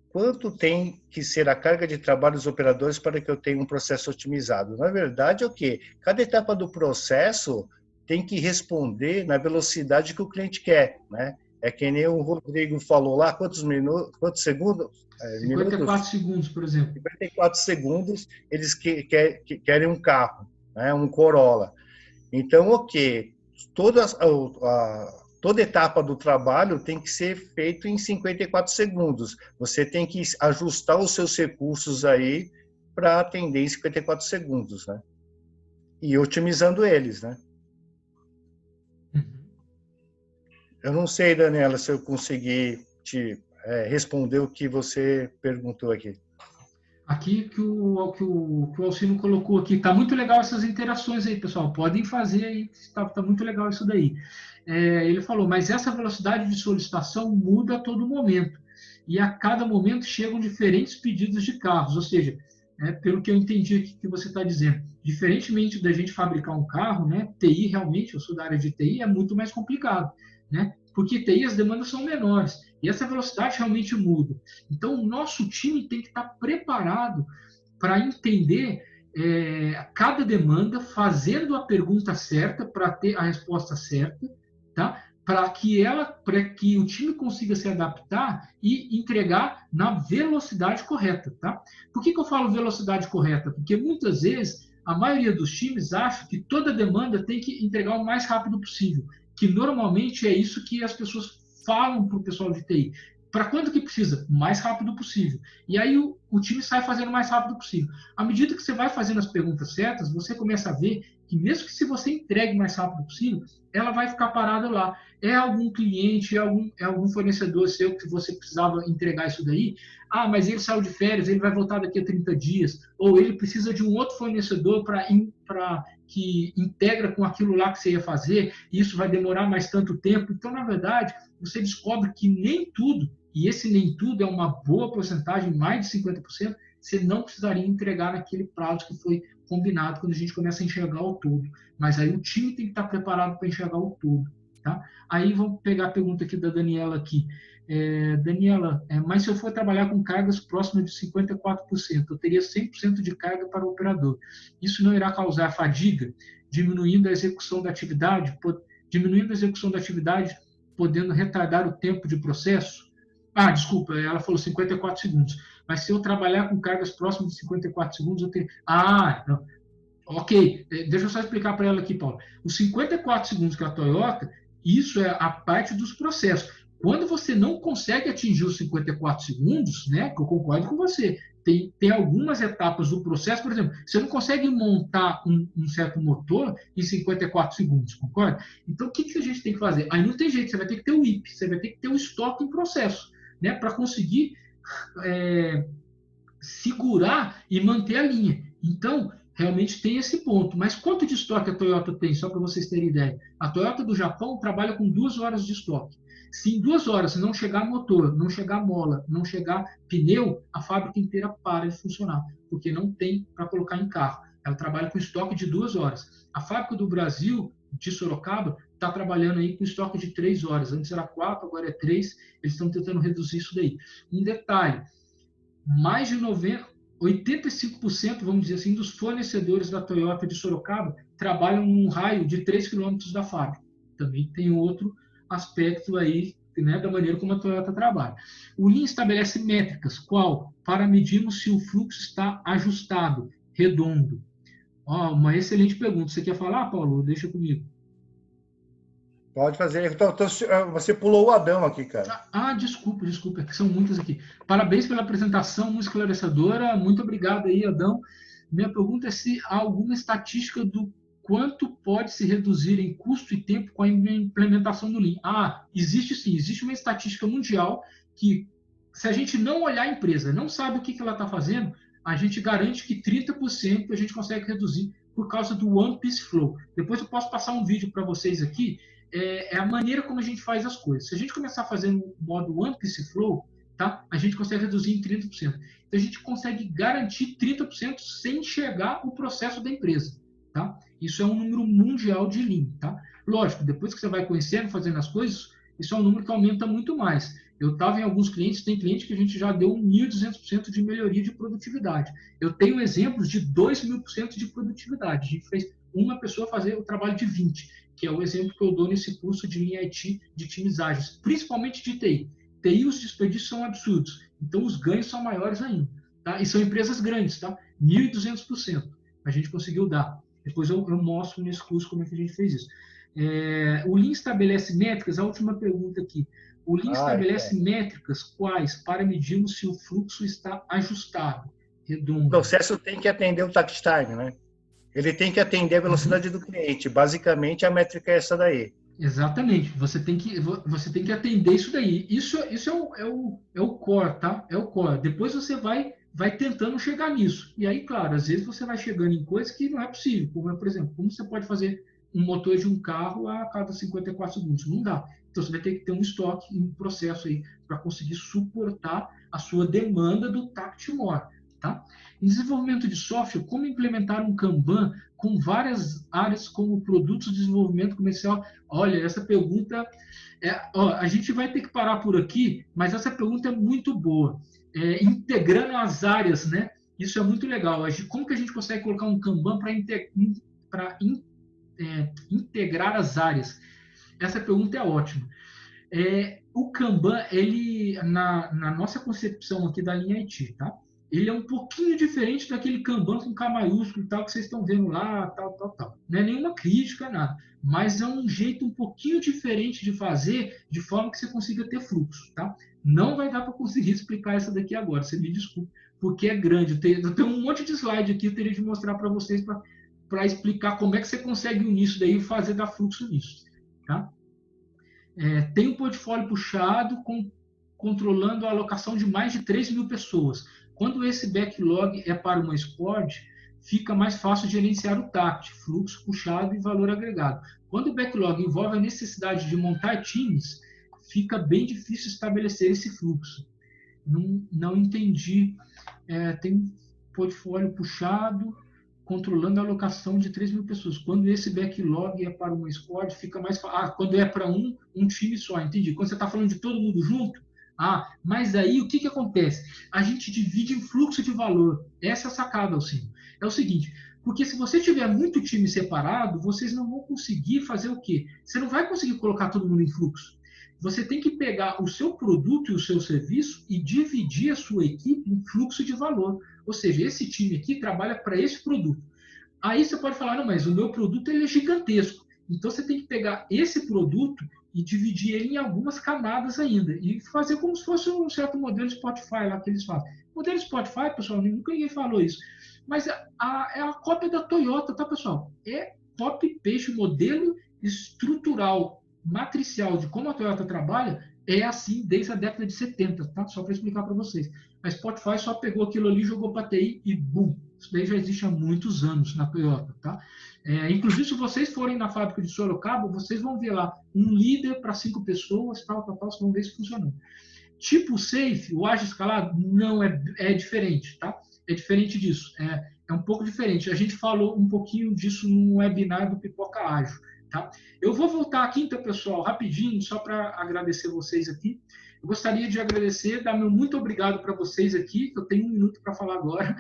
Quanto tem que ser a carga de trabalho dos operadores para que eu tenha um processo otimizado? Na verdade, é o quê? Cada etapa do processo tem que responder na velocidade que o cliente quer, né? É que nem o Rodrigo falou lá, quantos segundos? 54 segundos, por exemplo. 54 segundos, eles querem um carro, né? Um Corolla. Então, ok, toda etapa do trabalho tem que ser feito em 54 segundos. Você tem que ajustar os seus recursos aí para atender em 54 segundos, né? E otimizando eles, né? Eu não sei, Daniela, se eu consegui te responder o que você perguntou aqui. Aqui que o Alcino colocou aqui, tá muito legal essas interações aí, pessoal. Podem fazer aí, tá muito legal isso daí. Ele falou, mas essa velocidade de solicitação muda a todo momento. E a cada momento chegam diferentes pedidos de carros. Ou seja, pelo que eu entendi aqui que você está dizendo, Diferentemente da gente fabricar um carro, né, TI realmente, eu sou da área de TI, é muito mais complicado, né? Porque TI as demandas são menores e essa velocidade realmente muda. Então, o nosso time tem que estar preparado para entender cada demanda, fazendo a pergunta certa para ter a resposta certa, tá? Para que o time consiga se adaptar e entregar na velocidade correta, tá? Por que eu falo velocidade correta? Porque muitas vezes a maioria dos times acha que toda demanda tem que entregar o mais rápido possível, que normalmente é isso que as pessoas falam para o pessoal de TI. Para quando que precisa? O mais rápido possível. E aí o time sai fazendo o mais rápido possível. À medida que você vai fazendo as perguntas certas, você começa a ver que mesmo que se você entregue o mais rápido possível, ela vai ficar parada lá. É algum cliente, é algum fornecedor seu que você precisava entregar isso daí? Ah, mas ele saiu de férias, ele vai voltar daqui a 30 dias. Ou ele precisa de um outro fornecedor para que integra com aquilo lá que você ia fazer, e isso vai demorar mais tanto tempo. Então, na verdade, você descobre que nem tudo, e esse nem tudo é uma boa porcentagem, mais de 50%, você não precisaria entregar naquele prazo que foi combinado quando a gente começa a enxergar o todo. Mas aí o time tem que estar preparado para enxergar o todo. Tá? Aí vamos pegar a pergunta aqui da Daniela aqui. Daniela, mas se eu for trabalhar com cargas próximas de 54%, eu teria 100% de carga para o operador. Isso não irá causar fadiga, diminuindo a execução da atividade, podendo retardar o tempo de processo? Ah, desculpa, ela falou 54 segundos. Mas se eu trabalhar com cargas próximas de 54 segundos, eu teria... Ah, não. Ok, deixa eu só explicar para ela aqui, Paulo. Os 54 segundos que a Toyota, isso é a parte dos processos. Quando você não consegue atingir os 54 segundos, né, que eu concordo com você, tem algumas etapas do processo, por exemplo, você não consegue montar um certo motor em 54 segundos, concorda? Então, o que a gente tem que fazer? Aí não tem jeito, você vai ter que ter o IP, você vai ter que ter o estoque em processo, né, para conseguir segurar e manter a linha. Então, realmente tem esse ponto. Mas quanto de estoque a Toyota tem? Só para vocês terem ideia. A Toyota do Japão trabalha com 2 horas de estoque. Se em 2 horas não chegar motor, não chegar mola, não chegar pneu, a fábrica inteira para de funcionar, porque não tem para colocar em carro. Ela trabalha com estoque de 2 horas. A fábrica do Brasil, de Sorocaba, está trabalhando aí com estoque de 3 horas. Antes era 4, agora é 3. Eles estão tentando reduzir isso daí. Um detalhe, mais de 85%, vamos dizer assim, dos fornecedores da Toyota de Sorocaba trabalham num raio de 3 quilômetros da fábrica. Também tem outro aspecto aí, né, da maneira como a Toyota trabalha. O Lean estabelece métricas, qual? Para medirmos se o fluxo está ajustado, redondo. Uma excelente pergunta. Você quer falar, Paulo? Deixa comigo. Pode fazer. Então, você pulou o Adão aqui, cara. Desculpa, é que são muitas aqui. Parabéns pela apresentação, muito esclarecedora. Muito obrigado aí, Adão. Minha pergunta é se há alguma estatística do quanto pode se reduzir em custo e tempo com a implementação do Lean. Existe sim. Existe uma estatística mundial que, se a gente não olhar a empresa, não sabe o que ela está fazendo, a gente garante que 30% a gente consegue reduzir por causa do One Piece Flow. Depois eu posso passar um vídeo para vocês aqui. É a maneira como a gente faz as coisas. Se a gente começar a fazer no modo One Piece Flow, tá? A gente consegue reduzir em 30%. Então, a gente consegue garantir 30% sem enxergar o processo da empresa. Tá? Isso é um número mundial de Lean. Tá? Lógico, depois que você vai conhecendo, fazendo as coisas, isso é um número que aumenta muito mais. Eu estava em alguns clientes, tem cliente que a gente já deu 1.200% de melhoria de produtividade. Eu tenho exemplos de 2.000% de produtividade. A gente fez uma pessoa fazer o trabalho de 20%, que é o exemplo que eu dou nesse curso de Lean IT de times ágeis, principalmente de TI. TI, os desperdícios são absurdos, então os ganhos são maiores ainda. Tá? E são empresas grandes, tá? 1.200% a gente conseguiu dar. Depois eu mostro nesse curso como é que a gente fez isso. O Lean estabelece métricas, a última pergunta aqui. O Lean estabelece métricas quais para medirmos se o fluxo está ajustado, redondo. O processo tem que atender o tax time, né? Ele tem que atender a velocidade do cliente. Basicamente, a métrica é essa daí. Exatamente. Você tem que atender isso daí. Isso é o core, tá? É o core. Depois você vai tentando chegar nisso. E aí, claro, às vezes você vai chegando em coisas que não é possível. Como, por exemplo, como você pode fazer um motor de um carro a cada 54 segundos? Não dá. Então, você vai ter que ter um estoque, um processo aí para conseguir suportar a sua demanda do Tactimor. Tá? Em desenvolvimento de software, como implementar um Kanban com várias áreas como produtos de desenvolvimento comercial? Olha, essa pergunta, a gente vai ter que parar por aqui, mas essa pergunta é muito boa. Integrando as áreas, né? Isso é muito legal. Como que a gente consegue colocar um Kanban para integrar as áreas? Essa pergunta é ótima. O Kanban, ele, na nossa concepção aqui da linha IT, tá? Ele é um pouquinho diferente daquele Kanban com K maiúsculo e tal, que vocês estão vendo lá, tal. Não é nenhuma crítica, nada. Mas é um jeito um pouquinho diferente de fazer, de forma que você consiga ter fluxo, tá? Não vai dar para conseguir explicar essa daqui agora, você me desculpe, porque é grande. Eu tenho um monte de slide aqui, eu teria de mostrar para vocês para explicar como é que você consegue unir isso daí e fazer dar fluxo nisso, tá? Tem um portfólio puxado controlando a alocação de mais de 3 mil pessoas. Quando esse backlog é para uma squad, fica mais fácil gerenciar o TACT, fluxo puxado e valor agregado. Quando o backlog envolve a necessidade de montar times, fica bem difícil estabelecer esse fluxo. Não entendi. Tem um portfólio puxado controlando a alocação de 3 mil pessoas. Quando esse backlog é para uma squad, fica mais fácil. Quando é para um time só, entendi. Quando você está falando de todo mundo junto, mas aí o que acontece? A gente divide em fluxo de valor. Essa é a sacada, Alcino. É o seguinte, porque se você tiver muito time separado, vocês não vão conseguir fazer o quê? Você não vai conseguir colocar todo mundo em fluxo. Você tem que pegar o seu produto e o seu serviço e dividir a sua equipe em fluxo de valor. Ou seja, esse time aqui trabalha para esse produto. Aí você pode falar, não, mas o meu produto ele é gigantesco. Então você tem que pegar esse produto e dividir ele em algumas camadas ainda. E fazer como se fosse um certo modelo Spotify lá que eles fazem. O modelo Spotify, pessoal, nunca ninguém falou isso. Mas é a cópia da Toyota, tá, pessoal? É copy-paste, modelo estrutural, matricial de como a Toyota trabalha, é assim desde a década de 70, tá? Só para explicar para vocês. A Spotify só pegou aquilo ali, jogou para a TI e bum! Isso daí já existe há muitos anos na Toyota, tá? Inclusive, se vocês forem na fábrica de Sorocaba, vocês vão ver lá um líder para 5 pessoas, tal, vocês vão ver isso funcionando. Tipo Safe, o ágil escalado, não é diferente, tá? É diferente disso, é um pouco diferente. A gente falou um pouquinho disso no webinar do Pipoca Ágil, tá? Eu vou voltar aqui, então, pessoal, rapidinho, só para agradecer vocês aqui. Eu gostaria de agradecer, dar meu muito obrigado para vocês aqui, que eu tenho 1 minuto para falar agora.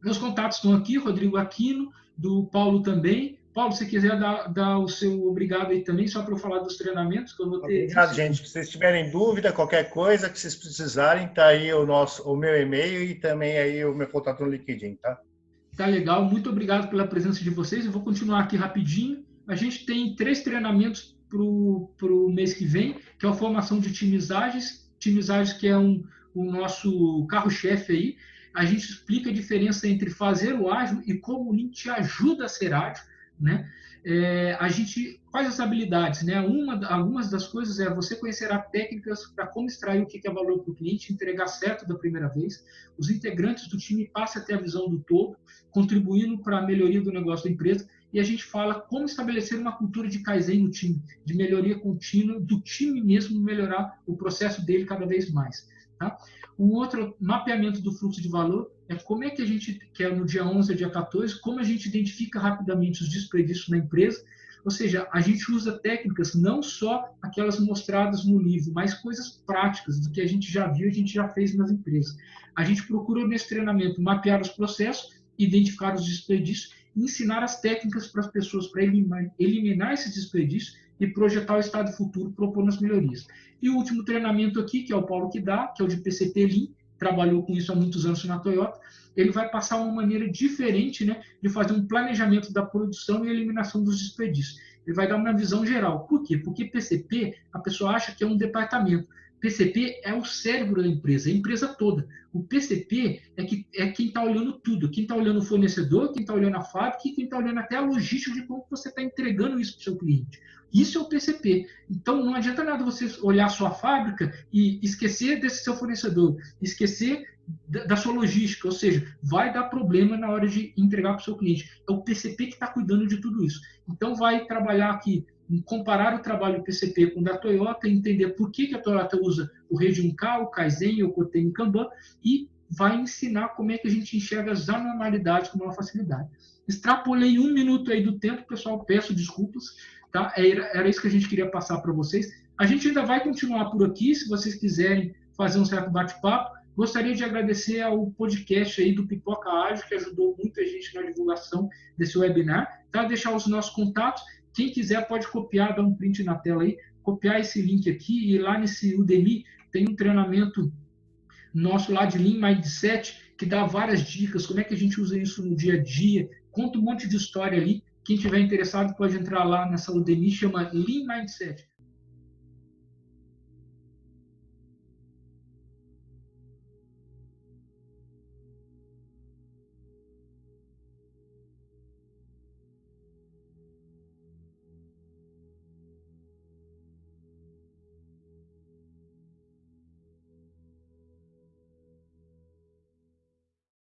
Meus contatos estão aqui, Rodrigo Aquino, do Paulo também. Paulo, se quiser dar o seu obrigado aí também, só para eu falar dos treinamentos que eu vou ter. Obrigado, gente. Se vocês tiverem dúvida, qualquer coisa que vocês precisarem, tá aí o meu e-mail e também aí o meu contato no LinkedIn, tá? Tá legal, muito obrigado pela presença de vocês. Eu vou continuar aqui rapidinho. A gente tem 3 treinamentos para o mês que vem, que é a formação de times ágeis. Times ágeis que é o nosso carro-chefe aí. A gente explica a diferença entre fazer o ágil e como o Lean te ajuda a ser ágil, né? A gente faz as habilidades, né? Algumas das coisas você conhecerá técnicas para como extrair o que é valor para o cliente, entregar certo da primeira vez. Os integrantes do time passam a ter a visão do todo, contribuindo para a melhoria do negócio da empresa. E a gente fala como estabelecer uma cultura de Kaizen no time, de melhoria contínua do time mesmo, melhorar o processo dele cada vez mais, tá? Um outro mapeamento do fluxo de valor é como é que a gente, que é no dia 11 ao dia 14, como a gente identifica rapidamente os desperdícios na empresa. Ou seja, a gente usa técnicas não só aquelas mostradas no livro, mas coisas práticas do que a gente já viu, a gente já fez nas empresas. A gente procura nesse treinamento mapear os processos, identificar os desperdícios e ensinar as técnicas para as pessoas para eliminar esses desperdícios e projetar o estado futuro, propondo as melhorias. E o último treinamento aqui, que é o Paulo que dá, que é o de PCP Lean, trabalhou com isso há muitos anos na Toyota, ele vai passar uma maneira diferente, né, de fazer um planejamento da produção e eliminação dos desperdícios. Ele vai dar uma visão geral. Por quê? Porque PCP, a pessoa acha que é um departamento. PCP é o cérebro da empresa, a empresa toda. O PCP é quem está olhando tudo, quem está olhando o fornecedor, quem está olhando a fábrica e quem está olhando até a logística de como você está entregando isso para o seu cliente. Isso é o PCP. Então, não adianta nada você olhar a sua fábrica e esquecer desse seu fornecedor, esquecer da sua logística, ou seja, vai dar problema na hora de entregar para o seu cliente. É o PCP que está cuidando de tudo isso. Então, vai trabalhar aqui comparar o trabalho do PCP com o da Toyota, entender por que a Toyota usa o Region K, o Kaizen, o Koten, o Kanban, e vai ensinar como é que a gente enxerga as anormalidades com maior facilidade. Extrapolei 1 minuto aí do tempo, pessoal, peço desculpas, tá? Era isso que a gente queria passar para vocês. A gente ainda vai continuar por aqui, se vocês quiserem fazer um certo bate-papo. Gostaria de agradecer ao podcast aí do Pipoca Ágil, que ajudou muita gente na divulgação desse webinar, tá? Deixar os nossos contatos. Quem quiser pode copiar, dar um print na tela aí, copiar esse link aqui, e lá nesse Udemy tem um treinamento nosso lá de Lean Mindset, que dá várias dicas, como é que a gente usa isso no dia a dia, conta um monte de história ali. Quem tiver interessado pode entrar lá nessa Udemy, chama Lean Mindset.